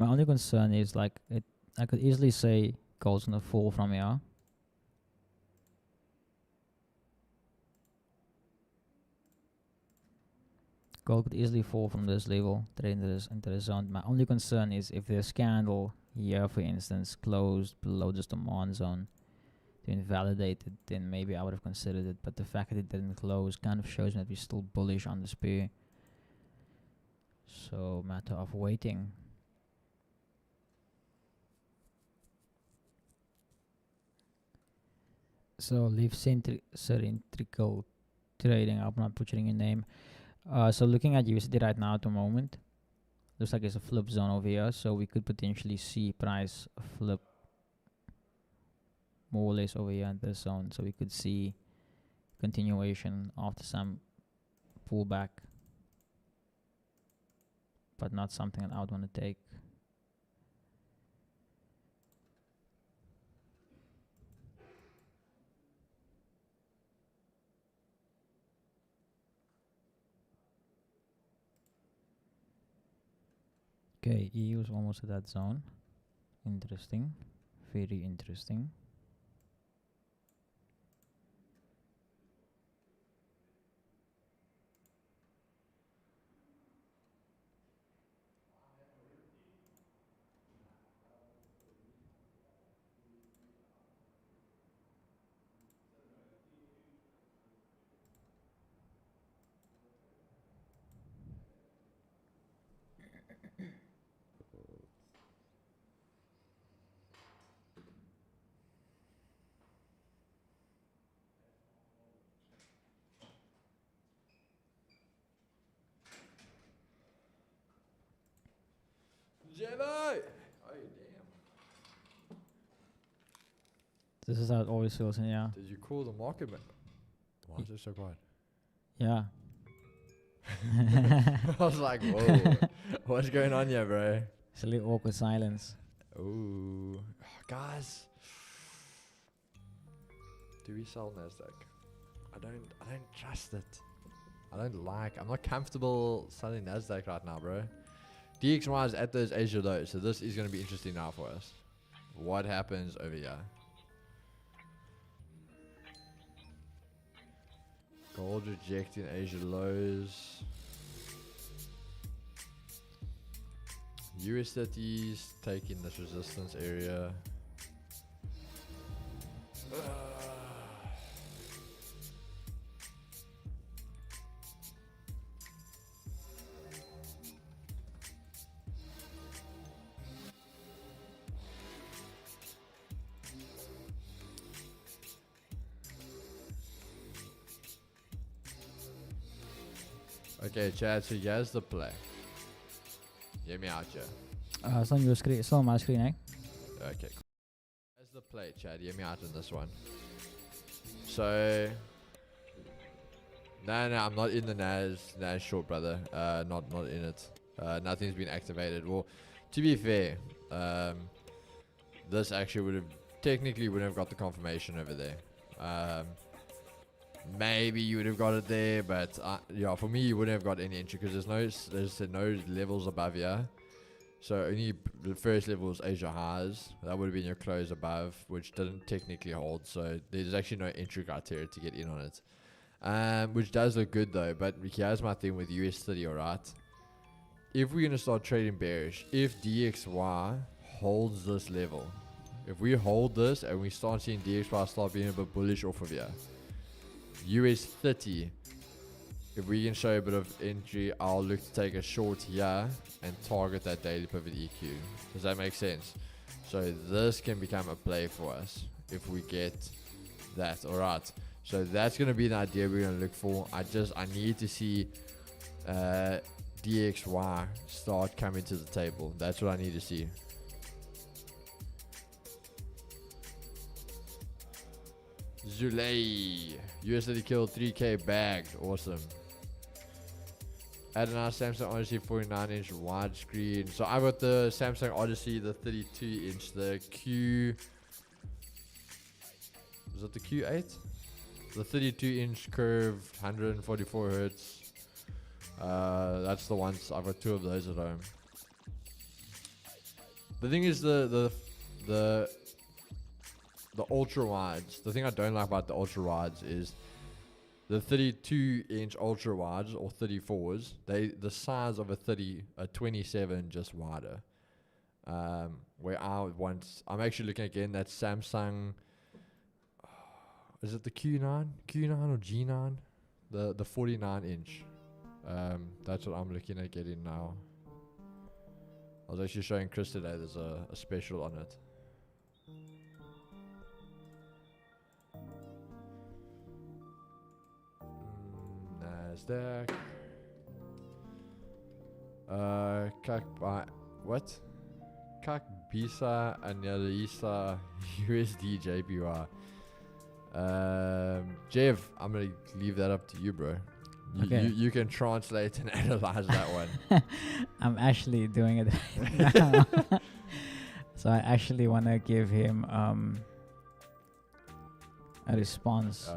My only concern is like I could easily say gold's gonna fall from here. Gold could easily fall from this level straight into the zone. My only concern is if this candle here, for instance, closed below this demand zone to invalidate it, then maybe I would have considered it. But the fact that it didn't close kind of shows me that we're still bullish on the pair. So matter of waiting. So leave cylindrical trading. I'm not butchering your name. So looking at USD right now at the moment, looks like it's a flip zone over here. So we could potentially see price flip more or less over here in this zone. So we could see continuation after some pullback, but not something that I would want to take. Okay, EU is almost at that zone. Interesting. Very interesting. Jimmy! Oh, damn. This is how it always feels in here. Did you call the market, man? Why is it so quiet? Yeah. I was like, whoa. What's going on here, bro? It's a little awkward silence. Ooh. Guys. Do we sell Nasdaq? I don't trust it. I'm not comfortable selling Nasdaq right now, bro. DXY is at those Asia lows, so this is going to be interesting now for us. What happens over here? Gold rejecting Asia lows. US 30s taking this resistance area. Okay, Chad, so here's the play. Hear me out here. It's on your screen. It's on my screen, eh? Okay. Here's the play, Chad. Hear me out on this one. So, no, I'm not in the Nas short, brother. Not in it. Nothing's been activated. Well, to be fair, this actually technically wouldn't have got the confirmation over there. Maybe you would have got it there, but yeah, for me, you wouldn't have got any entry because there's no levels above here. So only the first level is Asia highs. That would have been your close above, which doesn't technically hold. So there's actually no entry criteria to get in on it, which does look good though. But here's my thing with US 30, alright? If we're gonna start trading bearish, if DXY holds this level, if we hold this and we start seeing DXY start being a bit bullish off of here, US 30, if we can show a bit of entry, I'll look to take a short here and target that daily pivot EQ. Does that make sense? So this can become a play for us if we get that. Alright, so that's going to be the idea we're going to look for. I need to see DXY start coming to the table. That's what I need to see. Zulay, USD killed 3K bagged. Awesome. Add another Samsung Odyssey 49-inch widescreen. So I've got the Samsung Odyssey, the 32-inch, the Q. Was it the Q8? The 32-inch curved, 144 hertz. That's the ones. I've got two of those at home. The thing is the ultra wides. The thing I don't like about the ultra wides is the 32-inch ultra wides or 34s, they the size of a 27 just wider. Where I'm actually looking again, that Samsung, is it the Q9 or G9, the 49-inch. That's what I'm looking at getting now. I was actually showing Chris today. There's a special on it. Nasdaq. What? Kak Bisa Analisa USD JPY. Jeff, I'm gonna leave that up to you, bro. Okay. You can translate and analyze that one. I'm actually doing it right now. So I actually want to give him a response.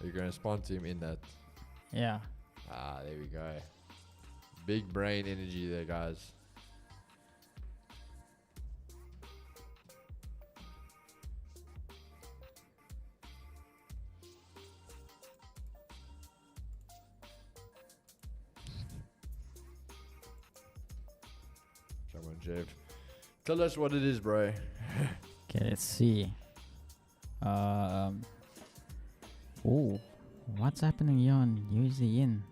You're gonna respond to him in that. Yeah. There we go. Big brain energy there, guys. Come on, Jeff. Tell us what it is, bro. Okay, let's see. Oh, what's happening here on USD Yen?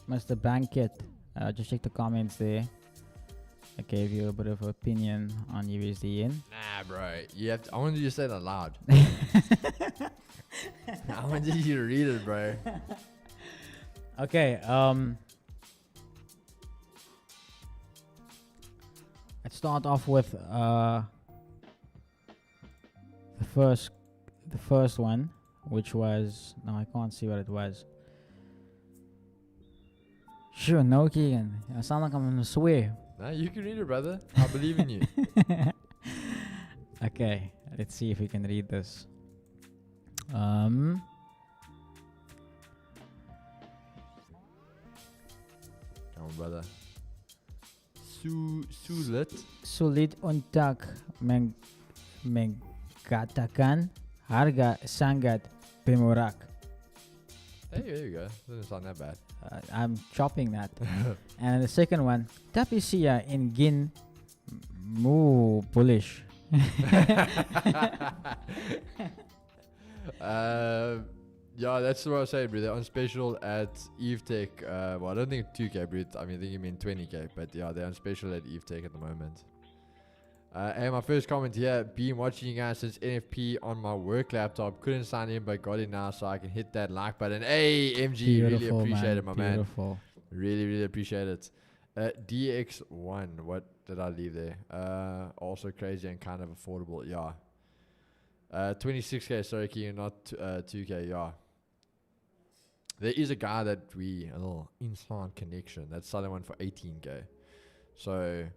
Mr. Banket, just check the comments there. I gave you a bit of opinion on USD Yen. Nah, bro. I wanted you to say it aloud. I wanted you to read it, bro. Okay, let's start off with the first one, which was, no, I can't see what it was. Sure, no, Keegan. I sound like I'm gonna swear. Nah, you can read it, brother. I believe in you. Okay, let's see if we can read this. Come on, brother. Sulit untuk mengatakan harga sangat bermurah. Hey, there you go. Doesn't sound that bad. I'm chopping that. And the second one, tapi siya ingin bullish. Yeah, that's what I was saying, bro. They're on special at Eve Tech. Well, I don't think 2K, bro. I think you mean 20K. But yeah, they're on special at Eve Tech at the moment. And my first comment here, been watching you guys since NFP on my work laptop. Couldn't sign in, but got in now, so I can hit that like button. Hey, MG, Beautiful, really appreciate it, my Beautiful. man. Really, really appreciate it. DX1, what did I leave there? Also crazy and kind of affordable, yeah. 26K, sorry, King, not 2K, yeah. There is a guy that a little inside connection, that's selling one for 18K. So,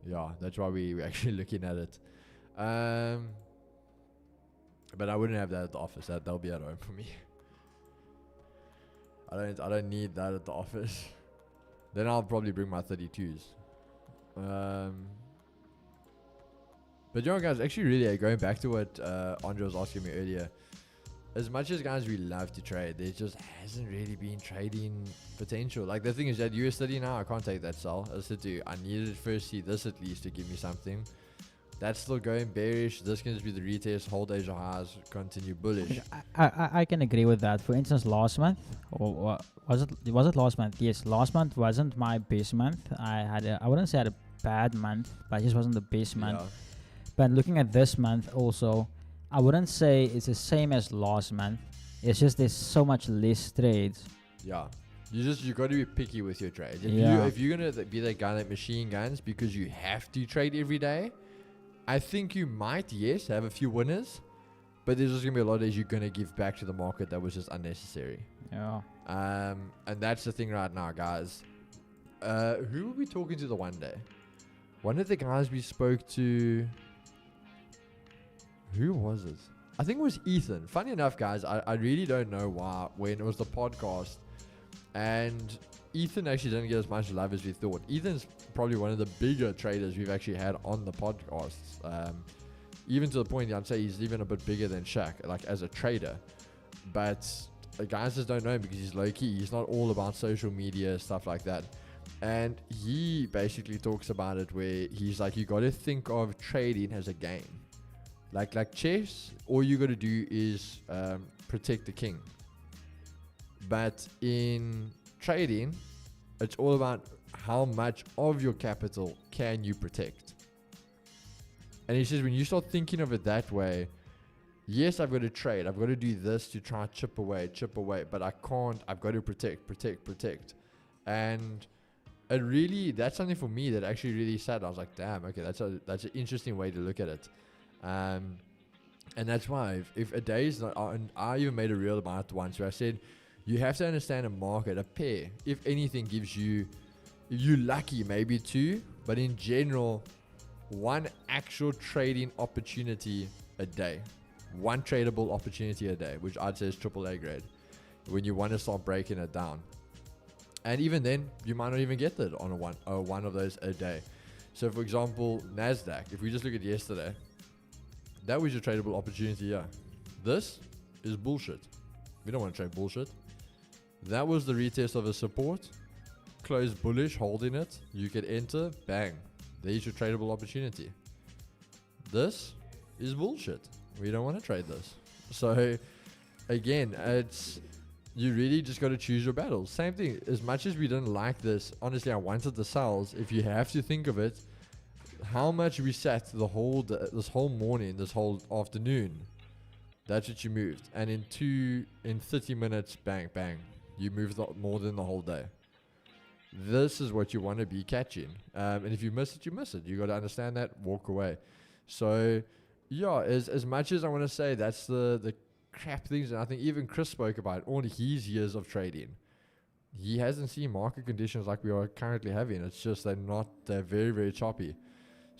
yeah, that's why we're actually looking at it. But I wouldn't have that at the office. That'll be at home for me. I don't need that at the office. Then I'll probably bring my 32s. But you know, guys, actually really going back to what Andre was asking me earlier. as much as guys we love to trade, there just hasn't really been trading potential. Like the thing is that US30 now, I can't take that sell. I said to you, I needed first see this at least to give me something. That's still going bearish. This can just be the retest, hold Asia highs, continue bullish. I can agree with that. For instance, last month, or was it last month? Yes, last month wasn't my best month. I wouldn't say I had a bad month, but it just wasn't the best month. Yeah. But looking at this month also, I wouldn't say it's the same as last month. It's just there's so much less trades. Yeah. You got to be picky with your trades. If you're gonna be that guy that machine guns because you have to trade every day, I think you might, yes, have a few winners, but there's just gonna be a lot of days you're gonna give back to the market that was just unnecessary. Yeah. And that's the thing right now, guys. Who were we talking to the one day? One of the guys we spoke to. Who was it? I think it was Ethan. Funny enough, guys, I really don't know why when it was the podcast. And Ethan actually didn't get as much love as we thought. Ethan's probably one of the bigger traders we've actually had on the podcasts. Even to the point I'd say he's even a bit bigger than Shaq, like as a trader. But guys just don't know him because he's low-key. He's not all about social media, stuff like that. And he basically talks about it where he's like, you got to think of trading as a game. Like chess, all you got to do is protect the king. But in trading, it's all about how much of your capital can you protect. And he says when you start thinking of it that way, yes, I've got to trade. I've got to do this to try chip away, but I can't. I've got to protect. And it really, that's something for me that actually really sad. I was like, damn, okay, that's an interesting way to look at it. And that's why if a day is not, and I even made a reel about it once where I said you have to understand a market. A pair, if anything, gives you lucky maybe two, but in general, one actual trading opportunity a day, one tradable opportunity a day, which I'd say is AAA grade when you want to start breaking it down. And even then, you might not even get that on one of those a day. So for example, NASDAQ, if we just look at yesterday, that was your tradable opportunity, yeah. This is bullshit. We don't want to trade bullshit. That was the retest of a support. Closed bullish, holding it. You could enter, bang. There's your tradable opportunity. This is bullshit. We don't want to trade this. So, again, you really just got to choose your battles. Same thing. As much as we didn't like this, honestly, I wanted the sells. If you have to think of it, how much we sat this whole morning, this whole afternoon, that's what you moved. And in 30 minutes, bang, bang, you moved more than the whole day. This is what you want to be catching. And if you miss it, you miss it. You got to understand that, walk away. So, yeah, as much as I want to say that's the crap things, and I think even Chris spoke about all his years of trading. He hasn't seen market conditions like we are currently having. It's just they're very, very choppy.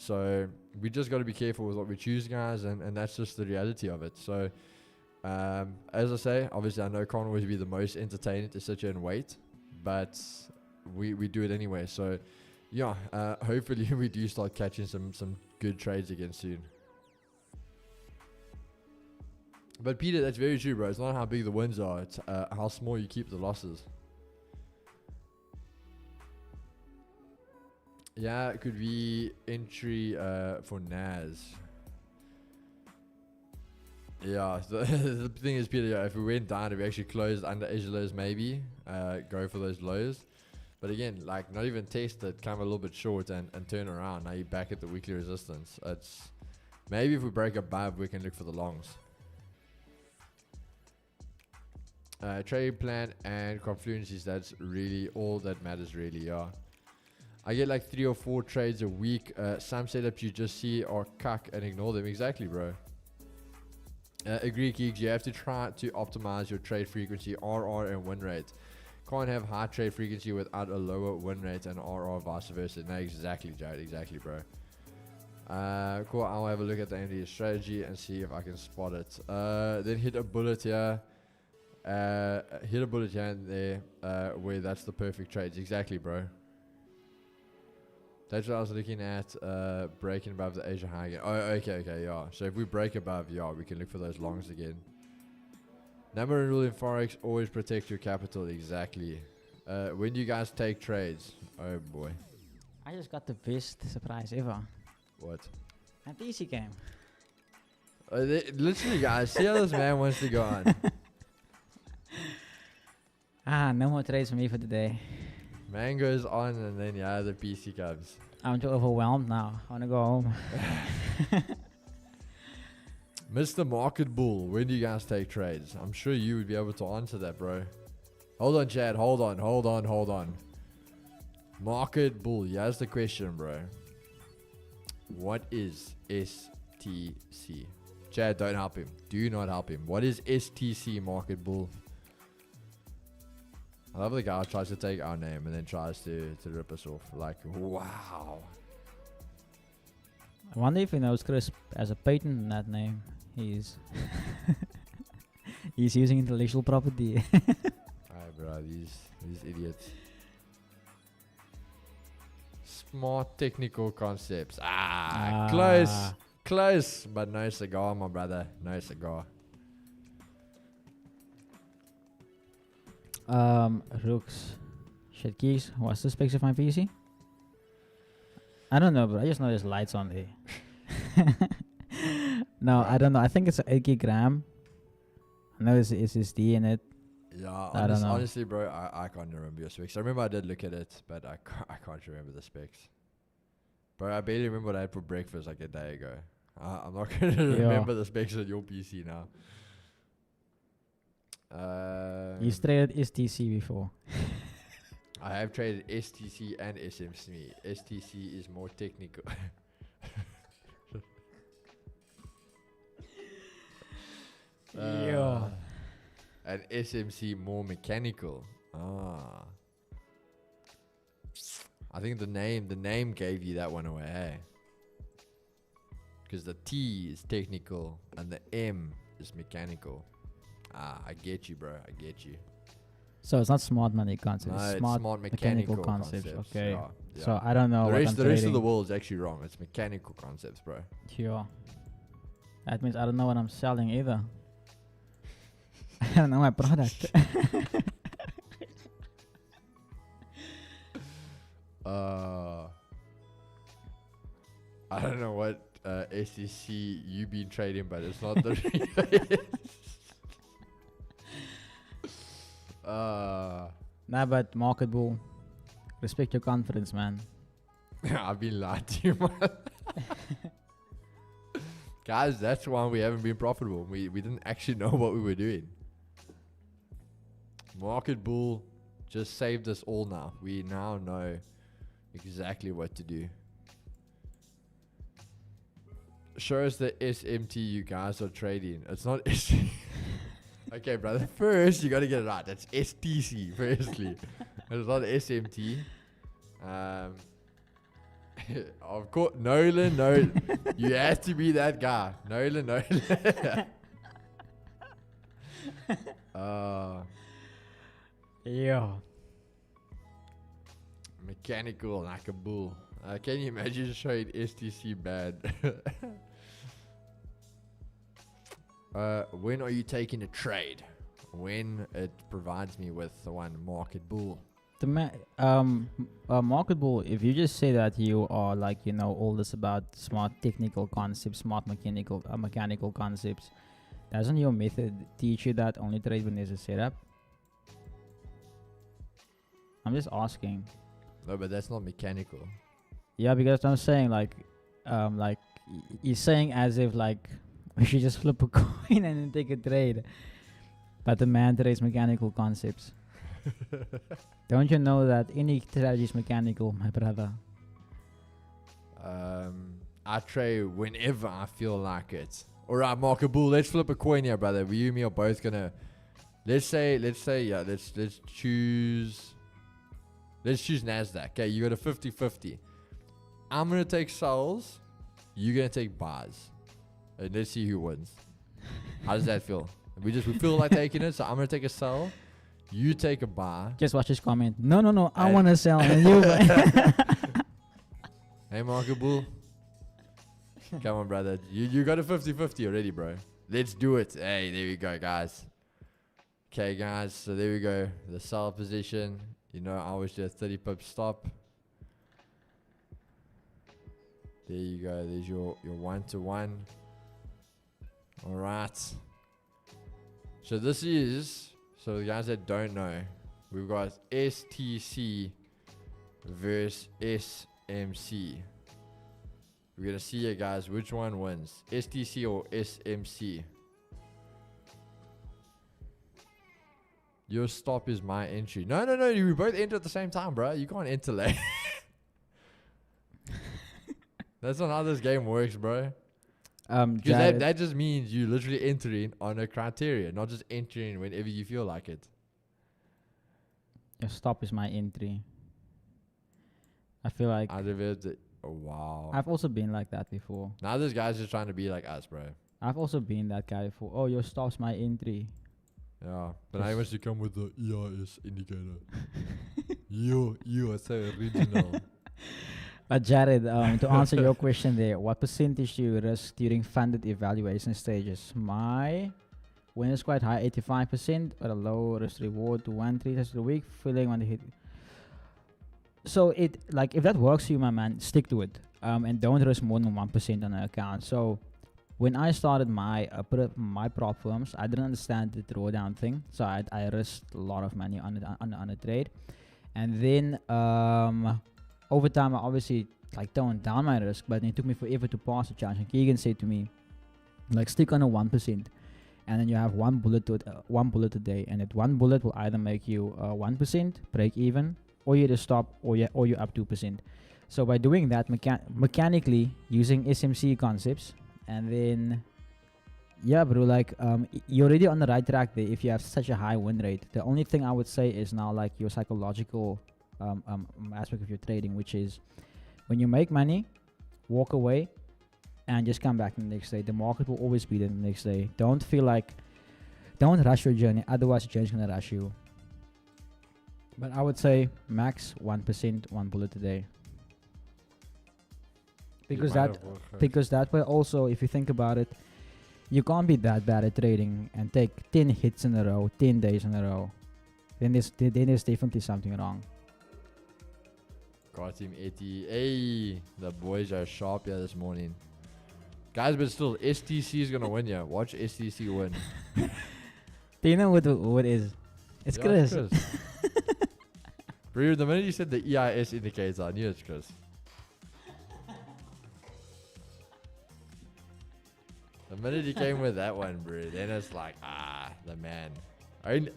So we just got to be careful with what we choose, guys, and that's just the reality of it. So as I say, obviously I know it can't always be the most entertaining to sit here and wait, but we do it anyway. So yeah, hopefully we do start catching some good trades again soon. But Peter, that's very true, bro. It's not how big the wins are, it's how small you keep the losses. Yeah, it could be entry for NAS. Yeah, the thing is, Peter, yeah, if we went down, if we actually closed under Asia lows, maybe go for those lows. But again, like not even test it, come a little bit short and turn around. Now you're back at the weekly resistance. It's maybe if we break above, we can look for the longs. Trade plan and confluences, that's really all that matters, really, yeah. I get like 3 or 4 trades a week. Some setups you just see are cuck and ignore them. Exactly, bro. Agree, Geeks. You have to try to optimize your trade frequency, RR, and win rate. Can't have high trade frequency without a lower win rate and RR, vice versa. No, exactly, Jared. Exactly, bro. Cool. I'll have a look at the ND strategy and see if I can spot it. Then hit a bullet here. Hit a bullet here and there where that's the perfect trades. Exactly, bro. That's what I was looking at, breaking above the Asia high again. Oh, okay, yeah. So if we break above, yeah, we can look for those longs again. Number one rule in Forex, always protect your capital. Exactly. When do you guys take trades? Oh boy. I just got the best surprise ever. What? A PC game. Literally, guys, see how this man wants to go on. No more trades for me for today. Man goes on, and then yeah, the PC comes. I'm too overwhelmed now. I wanna go home. Mr. Market Bull, when do you guys take trades? I'm sure you would be able to answer that, bro. Hold on, Chad. Hold on. Market Bull, here's the question, bro. What is STC? Chad, don't help him. Do not help him. What is STC, Market Bull? I love the guy who tries to take our name and then tries to rip us off. Like, wow. I wonder if he knows Chris has a patent in that name. He's he's using intellectual property. Alright, bro, these idiots. Smart technical concepts. Close, but no cigar, my brother. No cigar. Rooks. Shit keys. What's the specs of my PC? I don't know, but I just know there's lights on there. No, I don't know. I think it's an 8 gig RAM. I know there's a SSD in it. Yeah, I don't know. honestly, bro, I can't remember your specs. I remember I did look at it, but I can't remember the specs. Bro, I barely remember what I had for breakfast like a day ago. I'm not going to remember the specs on your PC now. He's traded STC before. I have traded STC and SMC. STC is more technical. And SMC more mechanical. I think the name gave you that one away, hey? Because the T is technical and the M is mechanical. I get you, bro. I get you. So it's not smart money concepts. No, it's it's smart mechanical concepts. Okay. Yeah. So I don't know The what rest of the world is actually wrong. It's mechanical concepts, bro. Sure. That means I don't know what I'm selling either. I don't know my product. I don't know what SEC you've been trading, but it's not the. Nah, but market bull. Respect your confidence, man. I've been lied to, man. Guys, that's why we haven't been profitable. We didn't actually know what we were doing. Market bull just saved us all now. We now know exactly what to do. Show us the SMT you guys are trading. It's not SMT. Okay, brother. First, you got to get it right. That's STC, firstly. It's not SMT. Of course, Nolan, no. You have to be that guy. Nolan. Yeah. Mechanical like a bull. Can you imagine showing STC bad? When are you taking a trade? When it provides me with the one market bull. The market bull, if you just say that you are like, you know, all this about smart technical concepts, smart mechanical concepts, doesn't your method teach you that only trade when there's a setup? I'm just asking. No, but that's not mechanical. Yeah, because I'm saying like he's saying as if like we should just flip a coin and then take a trade, but the man trades mechanical concepts. Don't you know that any strategy is mechanical, my brother? I trade whenever I feel like it. Alright, market bull, let's flip a coin here, brother. You and me are both gonna let's say yeah, let's choose NASDAQ. Okay, you got a 50-50. I'm gonna take sells, you're gonna take buys. And let's see who wins. How does that feel? We feel like taking it, so I'm gonna take a sell. You take a buy. Just watch his comment. No, I want to sell. And you Hey, market bull. Come on, brother. You got a 50-50 already, bro. Let's do it. Hey, there we go, guys. Okay, guys, so there we go. The sell position. You know, I always do a 30 pip stop. There you go. There's your 1-to-1. All right. So this is, so the guys that don't know, we've got STC versus SMC. We're going to see here, guys, which one wins, STC or SMC. Your stop is my entry. No, we both enter at the same time, bro. You can't enter late. That's not how this game works, bro. Because that just means you literally entering on a criteria, not just entering whenever you feel like it. Your stop is my entry. I feel like Out of it, oh, wow. I've also been like that before. Now this guy's just trying to be like us, bro. I've also been that guy before. Oh, your stop's my entry. Yeah, but I wants to come with the EIS indicator. you are so original. Jared, to answer your question there, what percentage do you risk during funded evaluation stages? My win is quite high, 85%, but a low risk reward to 1-3 times a week, feeling on the hit. So it, like, if that works for you, my man, stick to it. And don't risk more than 1% on an account. So when I started my prop firms, I didn't understand the drawdown thing, so I risked a lot of money on a trade, and then over time I obviously like toned down my risk, but it took me forever to pass the challenge. And Keegan said to me, like, stick on a 1%, and then you have one bullet a day, and that one bullet will either make you 1% break even, or you just stop, or you're up 2%. So by doing that mechanically using SMC concepts. And then, yeah, bro, like, you're already on the right track there if you have such a high win rate. The only thing I would say is now, like, your psychological aspect of your trading, which is when you make money, walk away and just come back the next day. The market will always be there the next day. Don't rush your journey, otherwise the journey's going to rush you. But I would say max 1%, one bullet a day. Because that way also, if you think about it, you can't be that bad at trading and take 10 hits in a row, 10 days in a row. Then there's definitely something wrong. Got him 80. Hey, the boys are sharp here this morning. Guys, but still, STC is going to win here. Watch STC win. Do you know what it is? It's Chris. Bro, the minute you said the EIS indicator, I knew it's Chris. The minute he came with that one, bro, then it's like, the man.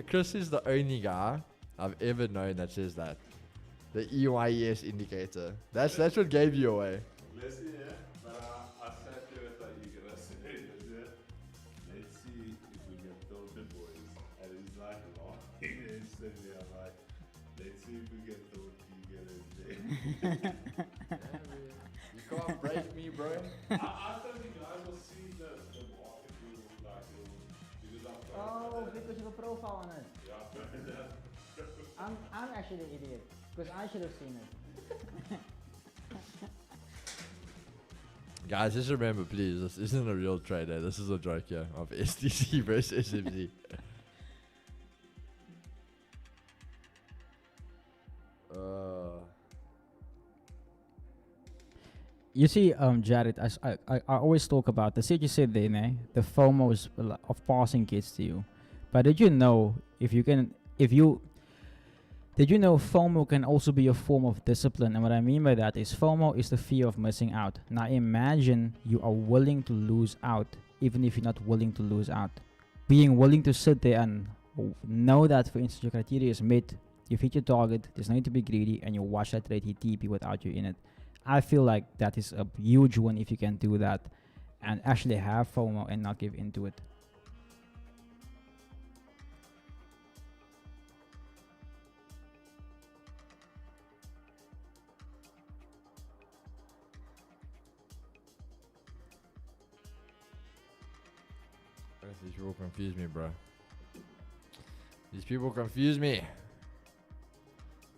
Chris is the only guy I've ever known that says that. The EYES indicator. That's what gave you away. Listen, yeah, but I sat there and thought you gonna say this, yeah. Let's see if we get those big boys. And he's like, oh, he didn't sit there, I'm like, let's see if we get those together. You can't break me, bro. I thought you guys will see the market will like because Because you have a profile on it. Yeah. I'm actually the idiot, because I should have seen it. Guys, just remember, please, this isn't a real trader. This is a joke here of STC versus SMC. You see, Jared, I always talk about the shit you said there, né? The FOMO of passing kids to you. But did you know did you know FOMO can also be a form of discipline? And what I mean by that is FOMO is the fear of missing out. Now imagine you are willing to lose out, even if you're not willing to lose out. Being willing to sit there and know that, for instance, your criteria is met, you've hit your target, there's no need to be greedy, and you watch that trade hit TP without you in it. I feel like that is a huge one if you can do that and actually have FOMO and not give into it. These people confuse me, bro. These people confuse me.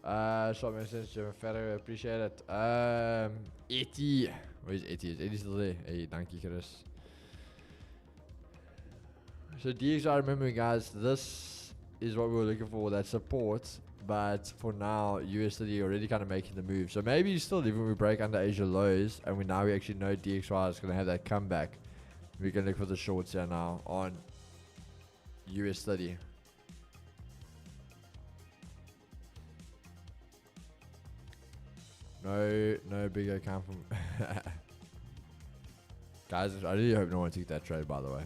Short message, Jim Ferro, appreciate it. Etty. Where's Etty? Is Etty still there? Hey, thank you, Chris. So DXR, remember guys, this is what we were looking for, that support. But for now, USD already kind of making the move. So maybe still, even we break under Asia lows, and we actually know DXY is going to have that comeback. We can look for the shorts here now on USD. No bigger count from guys. I really hope no one took that trade, by the way.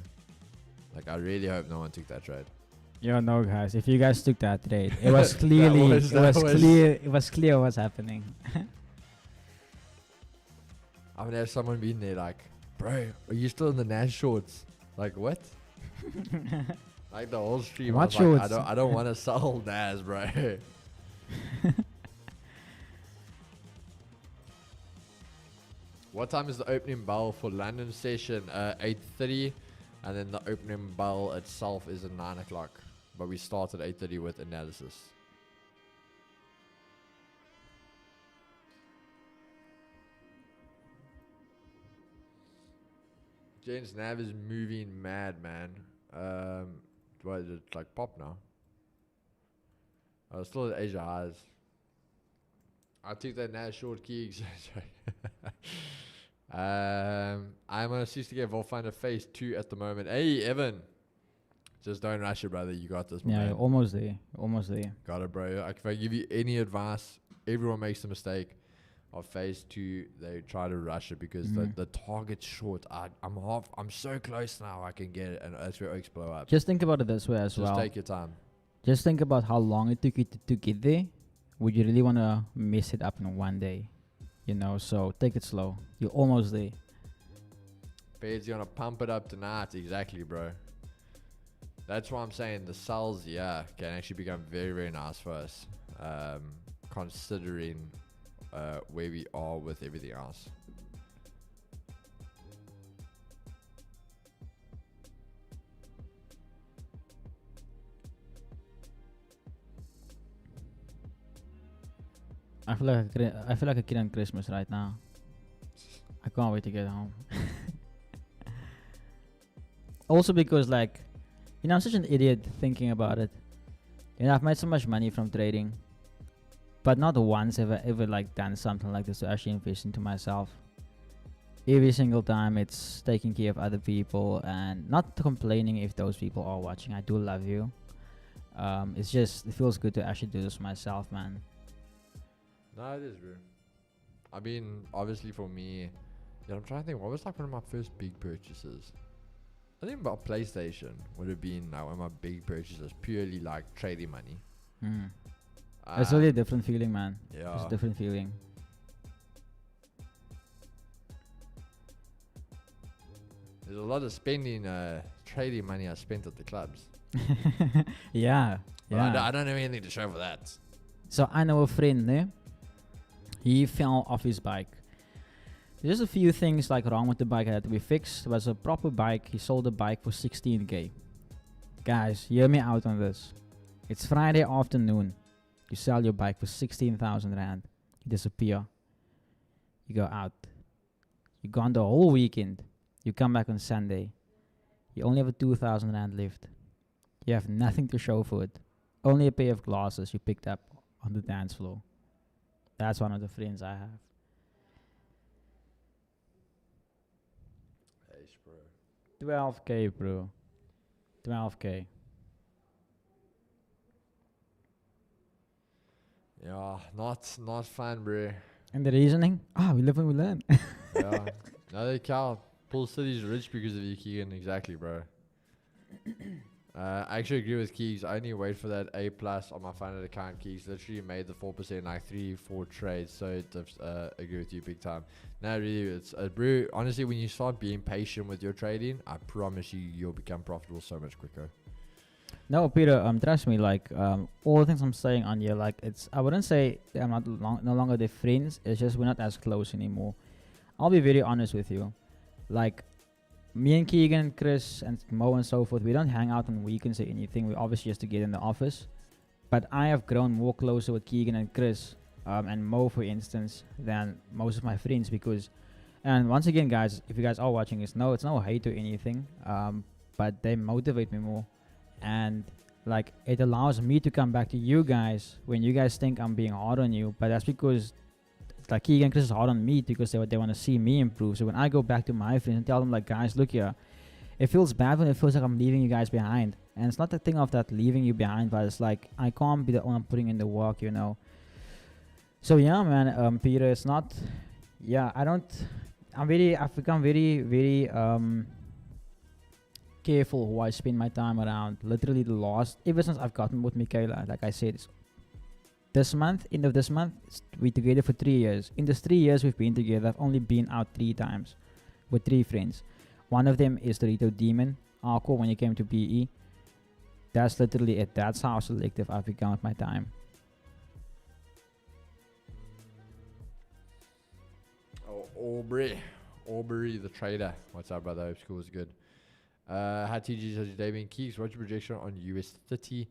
Like, I really hope no one took that trade. Yo, no, guys. If you guys took that trade, it was clearly, it was clear what's happening. I'm gonna have someone being there like, bro, are you still in the Nash shorts? Like, what? Like the whole stream. What I was like, shorts? I don't want to sell Nas, bro. What time is the opening bell for London session? 8:30, and then the opening bell itself is at 9 o'clock. But we start at 8:30 with analysis. James Nav is moving mad, man. What is it, like pop now? Still at Asia highs. I took that Nav short keys. I'm on a 60k Volfinder phase 2 at the moment. Hey, Evan. Just don't rush it, brother. You got this, Yeah, man. you're almost there. Almost there. Got it, bro. Like, if I give you any advice, everyone makes the mistake of phase 2. They try to rush it because the target's short. I'm so close now. I can get it, and that's where oaks blow up. Just think about it this way as well. Just take your time. Just think about how long it took you to get there. Would you really want to mess it up in one day? You know, so take it slow. You're almost there. Fed's gonna pump it up tonight. Exactly, bro. That's why I'm saying the sells, yeah, can actually become very, very nice for us. Considering where we are with everything else. I feel like a kid on Christmas right now. I can't wait to get home. Also because, like, you know, I'm such an idiot thinking about it. You know, I've made so much money from trading, but not once have I ever like done something like this to actually invest into myself. Every single time it's taking care of other people and not complaining if those people are watching. I do love you. It's just, it feels good to actually do this myself, man. No, it is, bro. I mean, obviously for me, yeah, I'm trying to think, what was like one of my first big purchases? I think about PlayStation would have been like one of my big purchases, purely like trading money. It's really a different feeling, man. Yeah. It's a different feeling. There's a lot of spending, trading money I spent at the clubs. Yeah. But I don't have anything to show for that. So I know a friend, ne? He fell off his bike. There's a few things like wrong with the bike that had to be fixed. It was a proper bike. He sold the bike for 16k. Guys, hear me out on this. It's Friday afternoon. You sell your bike for 16,000 rand. You disappear. You go out. You're gone the whole weekend. You come back on Sunday. You only have a 2,000 rand left. You have nothing to show for it. Only a pair of glasses you picked up on the dance floor. That's one of the friends I have. Hey, bro. 12k, bro. 12k. Yeah, not fun, bro. And the reasoning? We live and we learn. Yeah. No, they count. Pool City's rich because of you, Keegan. Exactly, bro. I actually agree with Keegs. I only wait for that A plus on my funded account. Keegs literally made the 4% like 3-4 trades. So I agree with you big time. No, really, it's bro. Honestly, when you start being patient with your trading, I promise you'll become profitable so much quicker. No, Peter, trust me, like, all the things I'm saying on here, like, I wouldn't say that I'm no longer their friends. It's just we're not as close anymore. I'll be very honest with you. Like, me and Keegan, Chris, and Mo and so forth, we don't hang out on weekends or anything. We obviously just to get in the office. But I have grown more closer with Keegan and Chris, and Mo, for instance, than most of my friends because, and once again, guys, if you guys are watching this, no, it's no hate or anything, but they motivate me more. And like it allows me to come back to you guys when you guys think I'm being hard on you, but that's because like Keegan and Chris is hard on me because they want to see me improve. So when I go back to my friends and tell them like, guys, look here, it feels bad when it feels like I'm leaving you guys behind. And it's not the thing of that leaving you behind, but it's like I can't be the one putting in the work, you know. So yeah, man, Peter, it's not. Yeah, I've become very careful who I spend my time around. Literally ever since I've gotten with Michaela, like I said, this month, end of this month, we're together for 3 years. In these 3 years we've been together, I've only been out 3 times with 3 friends. One of them is the Rito Demon, Arco, when you came to PE. That's literally it. That's how selective I've become with my time. Oh, Aubrey the trader. What's up, brother? Hope school is good. Hi TG, how's your day been? Keeks, what's your prediction on US30?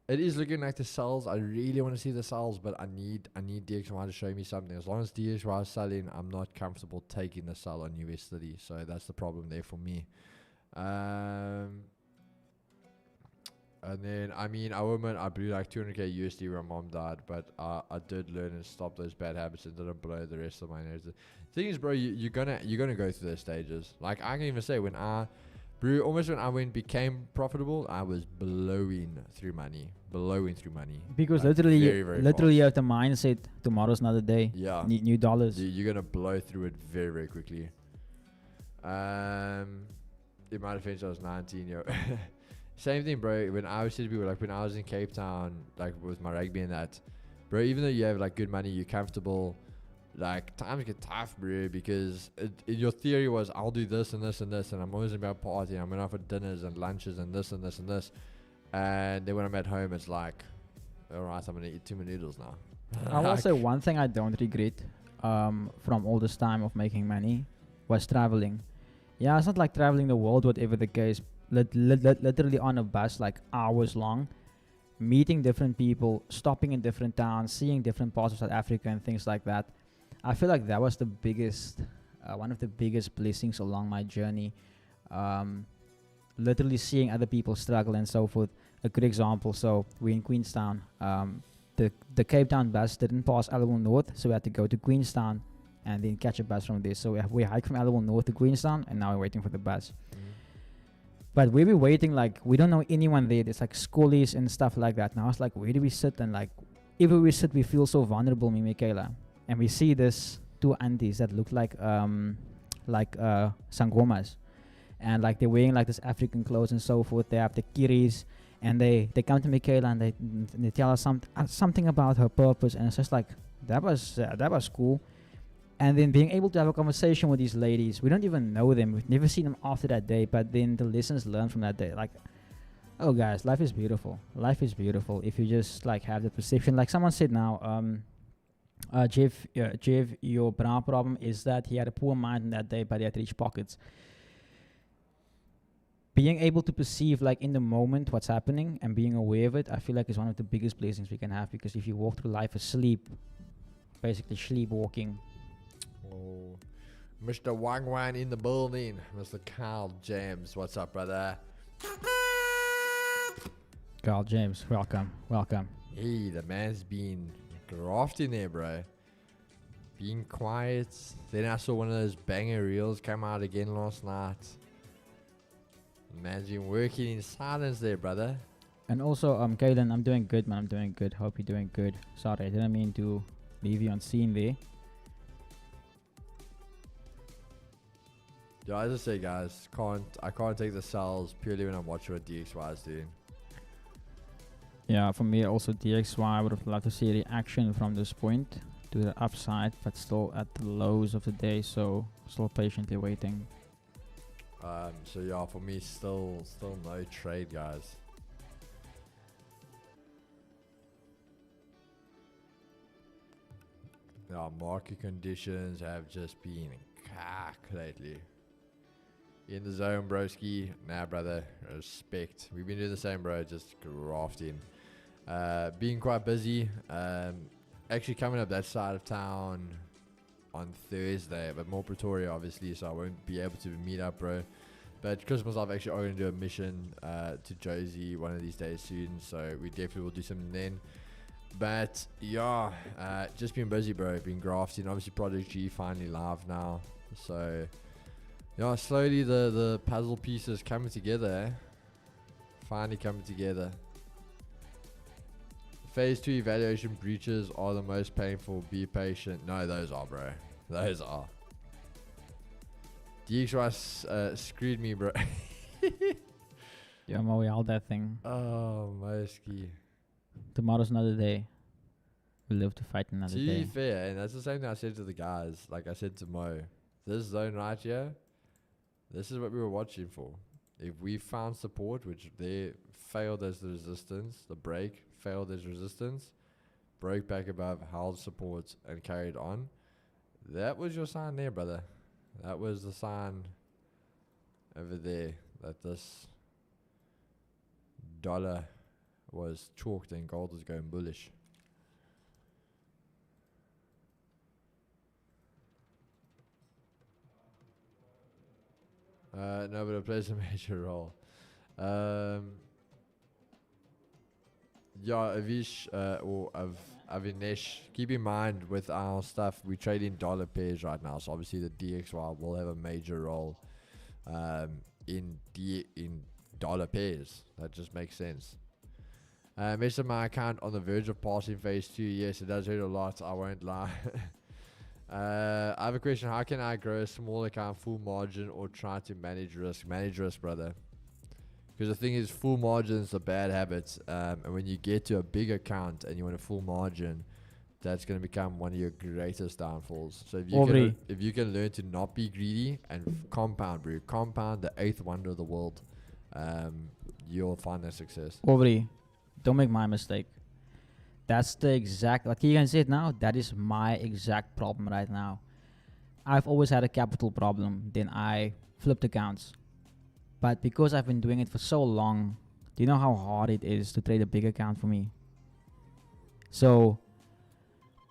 It is looking like the sells. I really want to see the sells, but I need DXY to show me something. As long as DXY is selling, I'm not comfortable taking the sell on US30. So that's the problem there for me. And then, I mean, I blew like 200k USD when mom died, but I did learn and stop those bad habits and didn't blow the rest of my inheritance. Thing is, bro, you're gonna go through those stages. Like I can even say when I became profitable, I was blowing through money. Because like literally you have the mindset, tomorrow's another day. Yeah. New dollars. You're gonna blow through it very quickly. In my defense, I was 19, yo. Same thing, bro. When I was to people, like when I was in Cape Town, like with my rugby and that, bro, even though you have like good money, you're comfortable, like times get tough, bro, because your theory was I'll do this and this and this, and I'm always about partying, I'm going out for dinners and lunches and this and this and this, and then when I'm at home, it's like, alright, I'm gonna eat 2 more noodles now. I will say one thing I don't regret from all this time of making money was traveling. Yeah, it's not like traveling the world, whatever the case. Literally on a bus, like hours long, meeting different people, stopping in different towns, seeing different parts of South Africa and things like that. I feel like that was the biggest, one of the biggest blessings along my journey. Literally seeing other people struggle and so forth. A good example, so we're in Queenstown. The Cape Town bus didn't pass Alloway North, so we had to go to Queenstown and then catch a bus from there. So we hiked from Alloway North to Queenstown, and now we're waiting for the bus. But we be waiting, like, we don't know anyone there. There's like schoolies and stuff like that. Now it's like, where do we sit? And like, if we sit, we feel so vulnerable, me and Michaela. And we see this 2 aunties that look like sangomas. And like, they're wearing like this African clothes and so forth. They have the kiris. And they come to Michaela and they tell us something about her purpose. And it's just like, that was cool. And then being able to have a conversation with these ladies, we don't even know them. We've never seen them after that day, but then the lessons learned from that day, like, oh guys, life is beautiful. Life is beautiful if you just like have the perception. Like someone said now, Jeff, your brow problem is that he had a poor mind on that day, but he had rich pockets. Being able to perceive, like in the moment, what's happening and being aware of it, I feel like is one of the biggest blessings we can have, because if you walk through life asleep, basically sleepwalking. Oh, Mr. Wang Wan in the building. Mr. Carl James, what's up, brother? Carl James, welcome. Hey, the man's been grafting there, bro. Being quiet. Then I saw one of those banger reels come out again last night. The man's been working in silence there, brother. And also, Kaden, I'm doing good, man. I'm doing good. Hope you're doing good. Sorry, I didn't mean to leave you on scene there. Yeah, as I say, guys, I can't take the sells purely when I'm watching what DXY is doing. Yeah, for me also DXY, I would have loved to see a reaction from this point to the upside, but still at the lows of the day, so still patiently waiting. So yeah, for me, still no trade, guys. Yeah, market conditions have just been cack lately. In the zone, broski. Nah, brother. Respect. We've been doing the same, bro. Just grafting. Being quite busy. Actually coming up that side of town on Thursday, but more Pretoria, obviously, so I won't be able to meet up, bro. But Chris and myself actually are going to do a mission to Josie one of these days soon, so we definitely will do something then. But yeah, just been busy, bro. Been grafting. Obviously, Project G finally live now, so yeah, slowly the puzzle pieces coming together. Eh? Finally coming together. Phase 2 evaluation breaches are the most painful. Be patient. No, those are, bro. Those are. DXY screwed me, bro. Yeah, we all that thing. Oh, Moski. Tomorrow's another day. We live to fight another To day. be fair, and that's the same thing I said to the guys. Like I said to Mo, this zone right here, this is what we were watching for. If we found support, which they failed as the resistance, the break failed as resistance, broke back above, held support, and carried on, that was your sign there, brother. That was the sign over there that this dollar was chalked and gold was going bullish. No, but it plays a major role. Yeah, Avish or Avinesh, keep in mind with our stuff, we trade in dollar pairs right now. So obviously the DXY will have a major role in dollar pairs. That just makes sense. Messed up my account on the verge of passing phase 2. Yes, it does hurt a lot. I won't lie. I have a question. How can I grow a small account full margin or try to manage risk? Manage risk, brother. Because the thing is, full margins are bad habits. And when you get to a big account and you want a full margin, that's going to become one of your greatest downfalls. So if you can learn to not be greedy and compound, bro, compound the 8th wonder of the world, you'll find that success. Aubrey, don't make my mistake. That's the exact, like you can see it now, that is my exact problem right now. I've always had a capital problem, then I flipped accounts. But because I've been doing it for so long, do you know how hard it is to trade a big account for me? So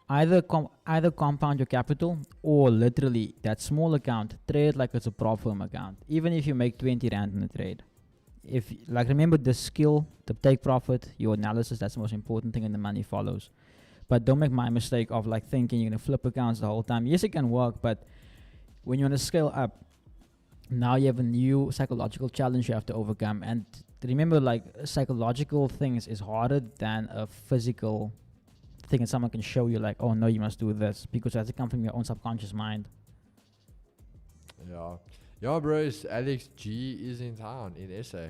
either compound your capital or literally that small account, trade like it's a prop firm account. Even if you make 20 Rand in a trade. If remember the skill, the take profit, your analysis, that's the most important thing, and the money follows. But don't make my mistake of thinking you're gonna flip accounts the whole time. Yes, it can work, but when you wanna scale up, now you have a new psychological challenge you have to overcome. And remember, psychological things is harder than a physical thing that someone can show you, oh no, you must do this, because it has to come from your own subconscious mind. Yeah. Yeah, bros, Alex G is in town in SA.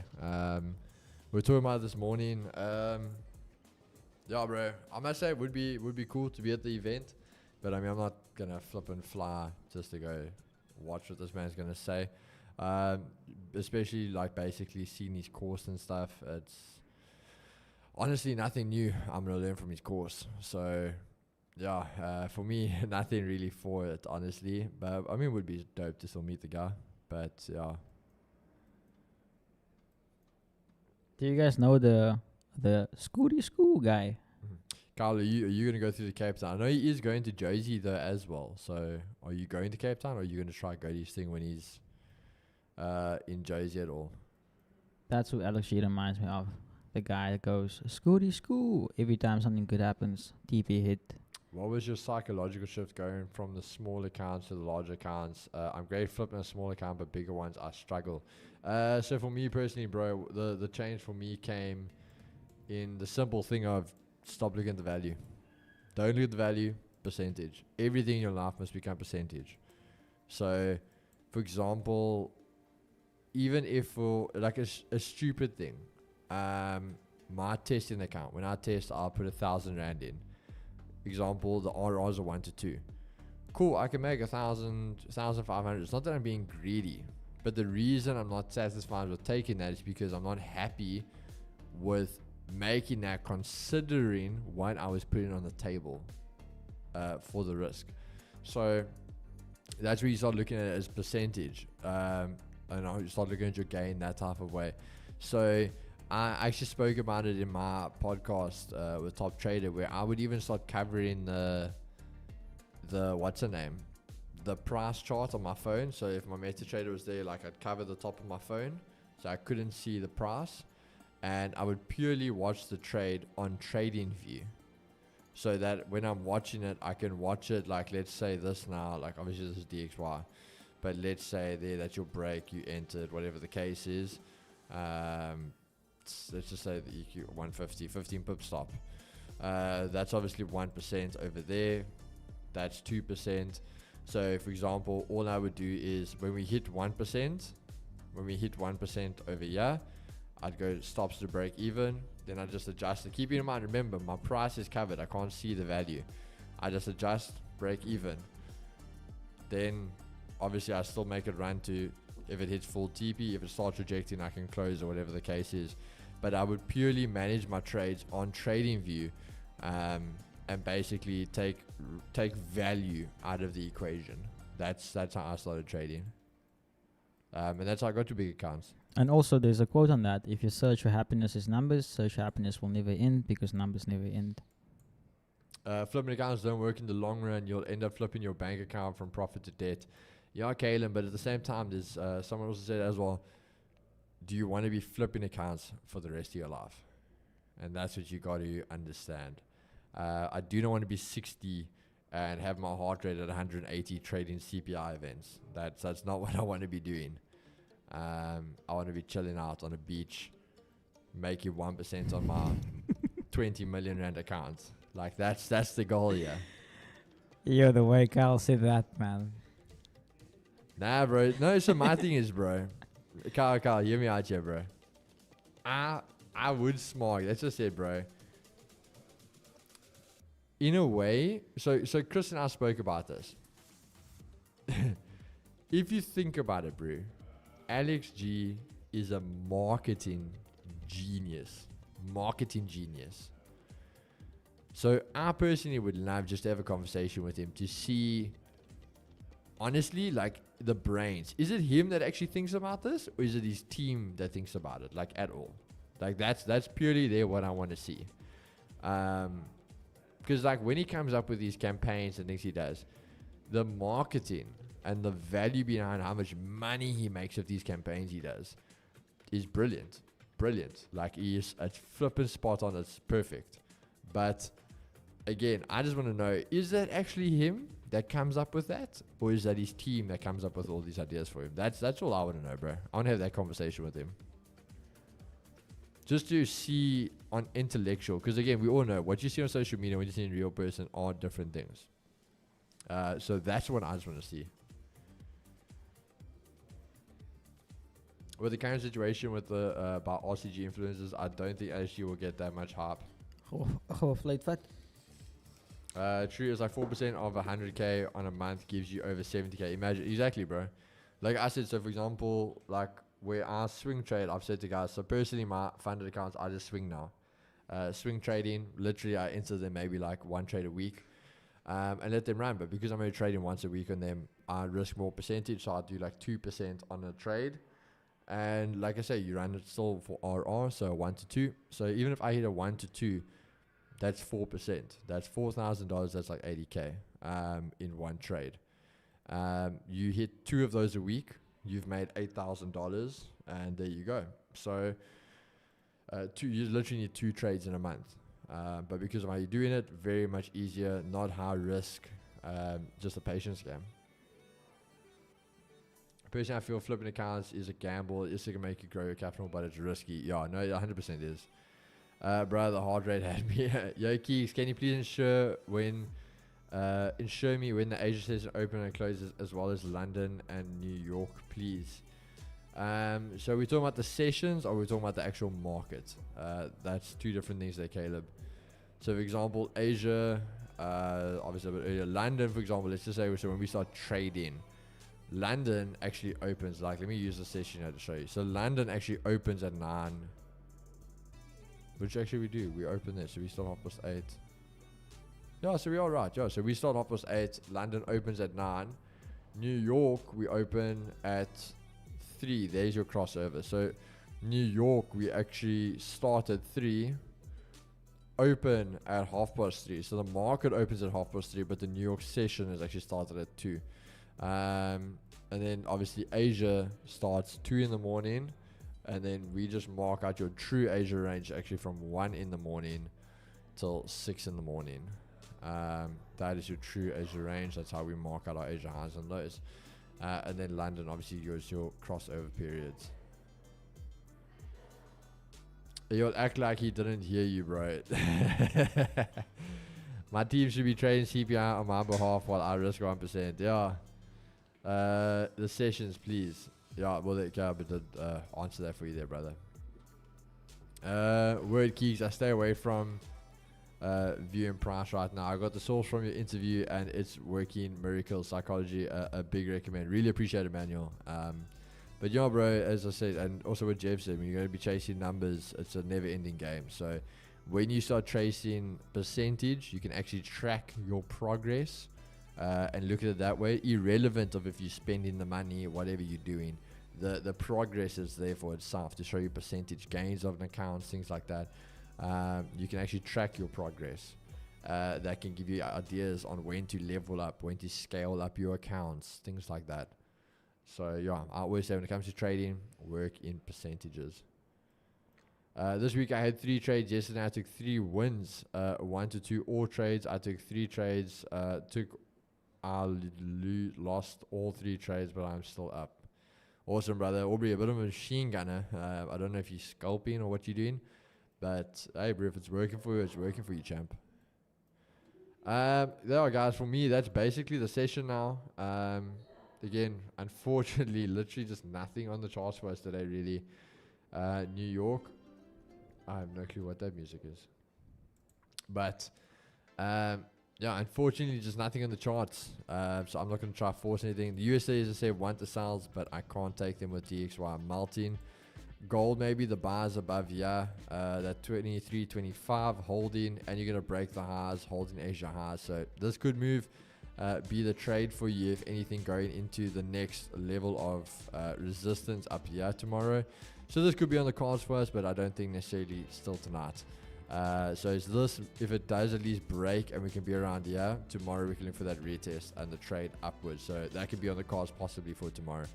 We were talking about it this morning. Yeah, bro, I must say it would be cool to be at the event, but I mean, I'm not gonna flip and fly just to go watch what this man's gonna say. Especially basically seeing his course and stuff. It's honestly nothing new I'm gonna learn from his course. So yeah, for me, nothing really for it, honestly. But I mean, it would be dope to still meet the guy. But yeah. Do you guys know the Scooty School guy? Carl, are you going to go through the Cape Town? I know he is going to Josie though as well. So are you going to Cape Town, or are you going to try go to his thing when he's in Josie at all? That's who Alex G reminds me of. The guy that goes, Scooty School, every time something good happens, TP hit. What was your psychological shift going from the small accounts to the large accounts? I'm great flipping a small account, but bigger ones I struggle. So for me personally, bro, the change for me came in the simple thing of stop looking at the value. Don't look at the value, percentage. Everything in your life must become percentage. So, for example, even if for a stupid thing, my testing account, when I test, I'll put 1,000 Rand in. Example, the RRs are 1 to 2. Cool, I can make 1,000, 1,500. It's not that I'm being greedy, but the reason I'm not satisfied with taking that is because I'm not happy with making that, considering what I was putting on the table for the risk. So that's where you start looking at it as percentage, and you start looking at your gain that type of way. So I actually spoke about it in my podcast with Top Trader, where I would even start covering the what's her name, the price chart on my phone. So if my MetaTrader was there, like I'd cover the top of my phone, so I couldn't see the price, and I would purely watch the trade on trading view, so that when I'm watching it, I can watch it like, let's say this now, like obviously this is DXY, but let's say there that's your break, you entered, whatever the case is. Let's just say the EQ 150, 15 pip stop. That's obviously 1% over there. That's 2%. So for example, all I would do is when we hit 1%, over here, I'd go stops to break even. Then I just adjust it. Keeping in mind, remember, my price is covered. I can't see the value. I just adjust, break even. Then obviously I still make it run to, if it hits full TP, if it starts rejecting, I can close or whatever the case is. But I would purely manage my trades on trading view, and basically take value out of the equation. That's how I started trading, and that's how I got to big accounts. And also, there's a quote on that: if you search for happiness is numbers, search for happiness will never end because numbers never end. Flipping accounts don't work in the long run. You'll end up flipping your bank account from profit to debt. Yeah, Kalen, but at the same time, there's someone also said as well, do you want to be flipping accounts for the rest of your life? And that's what you got to understand. I do not want to be 60 and have my heart rate at 180 trading CPI events. That's not what I want to be doing. I want to be chilling out on a beach, making 1% on my 20 million rand account. Like that's the goal here. Yo, the way Kyle said that, man. Nah, bro. No, so my thing is, bro. Kyle, hear me out here, bro. I would smart. That's just it, bro. In a way, so Chris and I spoke about this. If you think about it, bro, Alex G is a marketing genius. So I personally would love just to have a conversation with him to see, honestly, like the brains. Is it him that actually thinks about this, or is it his team that thinks about it, like at all? Like that's purely there what I want to see. Because like when he comes up with these campaigns and things he does, the marketing and the value behind how much money he makes of these campaigns he does is brilliant. Like he is a flippin' spot on. It's perfect. But again, I just want to know, is that actually him that comes up with that, or is that his team that comes up with all these ideas for him? That's all I want to know, bro. I want to have that conversation with him. Just to see on intellectual, because again, we all know what you see on social media, what you see in real person are different things. So that's what I just want to see. With the current situation with the about RCG influencers, I don't think ASG will get that much hype. Flight fat. True, it's like 4% of 100k on a month gives you over 70k. Imagine, exactly, bro. Like I said, so for example, like where I swing trade, I've said to guys, so personally my funded accounts, I just swing now. Swing trading, literally I enter them maybe like one trade a week, and let them run. But because I'm only trading once a week on them, I risk more percentage, so I do like 2% on a trade. And like I say, you run it still for RR, so 1 to 2. So even if I hit a 1 to 2, that's 4%. That's $4,000. That's like 80k in one trade. You hit 2 of those a week, you've made $8,000, and there you go. So you literally need 2 trades in a month. But because of how you're doing it, very much easier, not high risk, just a patience game. Personally, I feel flipping accounts is a gamble. It's going to make you grow your capital, but it's risky. Yeah, no, 100% is. Bro, the heart rate had me. Yo, Keeks, can you please ensure me when the Asia session open and closes, as well as London and New York, please? So we're talking about the sessions, or we're talking about the actual market? That's 2 different things there, Caleb. So for example, Asia, obviously a bit earlier. London, for example, let's just say, so when we start trading, London actually opens, like, let me use the session here to show you. So London actually opens at 9. Which actually we do. We open there. So we start 8:30. Yeah, so we are right. Yeah, so we start 8:30. London opens at 9. New York, we open at 3. There's your crossover. So New York, we actually start at 3. Open at 3:30. So the market opens at 3:30, but the New York session is actually started at 2. And then obviously Asia starts 2 in the morning, and then we just mark out your true Asia range actually from 1 in the morning till 6 in the morning. That is your true Asia range. That's how we mark out our Asia highs and lows. And then London obviously goes your crossover periods. You'll act like he didn't hear you, bro. My team should be trading CPI on my behalf while I risk 1%. Yeah. The sessions, please. Yeah, well, I did answer that for you there, brother. Word keys, I stay away from viewing price right now. I got the source from your interview and it's working. Miracle Psychology, a big recommend. Really appreciate it, Manuel. But yeah, bro, as I said, and also what Jeff said, when you're going to be chasing numbers, it's a never-ending game. So when you start tracing percentage, you can actually track your progress and look at it that way, irrelevant of if you're spending the money, whatever you're doing. The progress is there for itself to show you percentage gains of an account, things like that. You can actually track your progress. That can give you ideas on when to level up, when to scale up your accounts, things like that. So yeah, I always say when it comes to trading, work in percentages. This week I had 3 trades. Yesterday I took 3 wins, 1 to 2 all trades. I took 3 trades. Lost all 3 trades, but I'm still up. Awesome, brother. Aubrey, a bit of a machine gunner. I don't know if you're scalping or what you're doing, but hey, bro, if it's working for you, it's working for you, champ. There are, guys. For me, that's basically the session now. Again, unfortunately, literally just nothing on the charts for us today, really. New York, I have no clue what that music is. But, yeah, unfortunately, just nothing on the charts. So I'm not going to try to force anything. The USA, as I said, want the sales, but I can't take them with DXY. I'm melting. Gold, maybe the bars above here. That 23.25 holding, and you're going to break the highs, holding Asia highs. So this could move. Be the trade for you, if anything, going into the next level of resistance up here tomorrow. So this could be on the cards for us, but I don't think necessarily still tonight. So it's this, if it does at least break and we can be around here, tomorrow we can look for that retest and the trade upwards. So that could be on the cards possibly for tomorrow.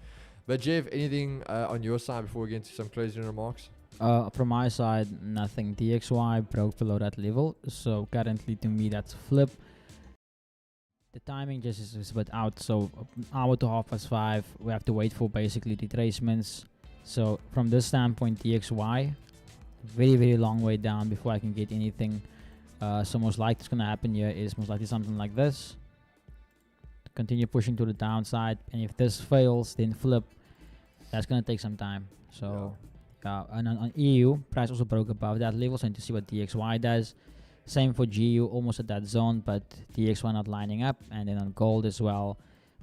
But Jeff, anything on your side before we get into some closing remarks? From my side, nothing. DXY broke below that level, so currently to me that's flip. The timing just is a bit out, so an hour to 5:30, we have to wait for basically retracements. So from this standpoint, DXY, very, very long way down before I can get anything. So most likely what's going to happen here is most likely something like this. Continue pushing to the downside, and if this fails, then flip. That's going to take some time. So, and on EU, price also broke above that level, so I need to see what DXY does. Same for GU, almost at that zone, but DXY not lining up. And then on gold as well,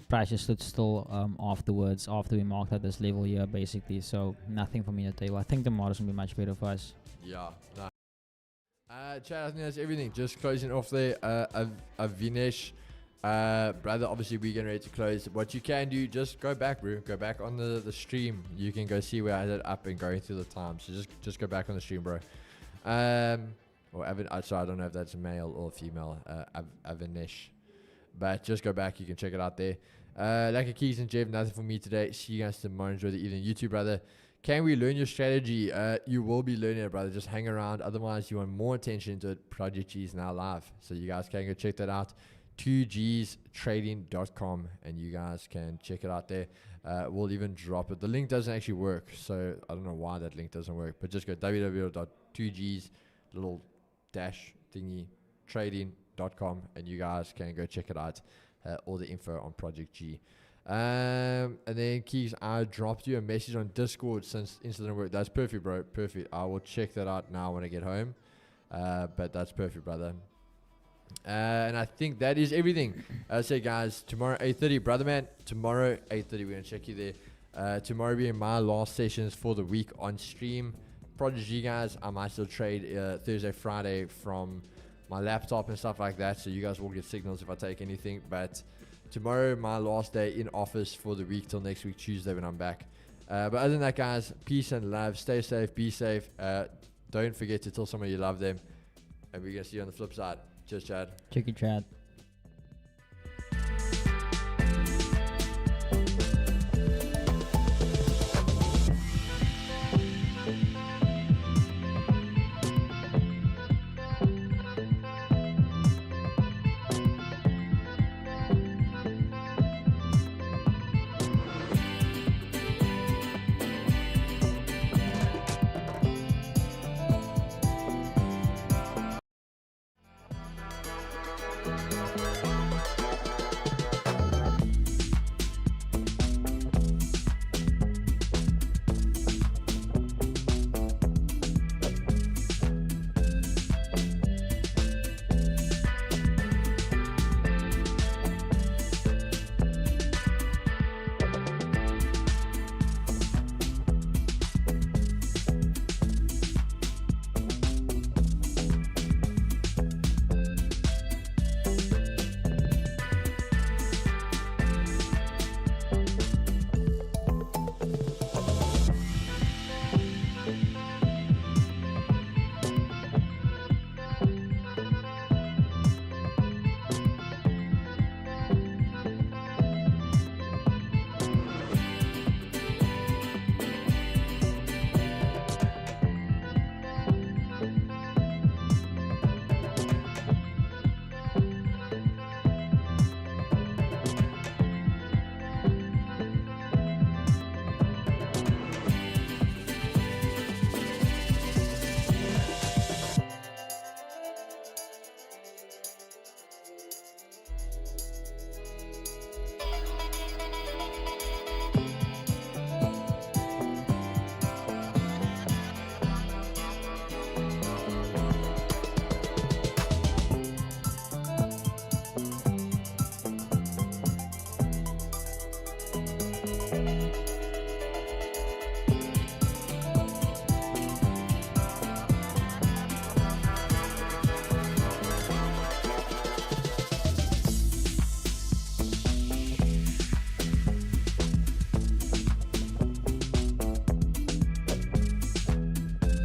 prices stood still afterwards, after we marked at this level here, basically. So nothing for me to table. I think tomorrow's going to be much better for us. Yeah. No. Chad, I think that's everything. Just closing off there. Avinesh, brother, obviously we're getting ready to close. What you can do, just go back, bro. Go back on the stream. You can go see where I had it up and going through the time. So just go back on the stream, bro. Or sorry, I don't know if that's male or female, Avinesh. But just go back, you can check it out there. Like Keys and Jeff, nothing for me today. See you guys tomorrow. Enjoy the evening. You too, brother. Can we learn your strategy? You will be learning it, brother. Just hang around. Otherwise, you want more attention to it. Project G is now live. So you guys can go check that out. 2gstrading.com, and you guys can check it out there. We'll even drop it. The link doesn't actually work, so I don't know why that link doesn't work. But just go www.2gs, little dash thingy, trading.com, and you guys can go check it out. All the info on Project G. And then Keys, I dropped you a message on Discord since incident work. That's perfect, bro. Perfect. I will check that out now when I get home. But that's perfect, brother. And I think that is everything. Say, guys, tomorrow 8:30, brother man. Tomorrow 8:30, we're gonna check you there. Tomorrow being my last sessions for the week on stream. Project G, guys, I might still trade Thursday, Friday from my laptop and stuff like that. So you guys will get signals if I take anything. But tomorrow, my last day in office for the week till next week, Tuesday, when I'm back. But other than that, guys, peace and love. Stay safe. Be safe. Don't forget to tell someone you love them. And we're going to see you on the flip side. Cheers, Chad. Check it, Chad.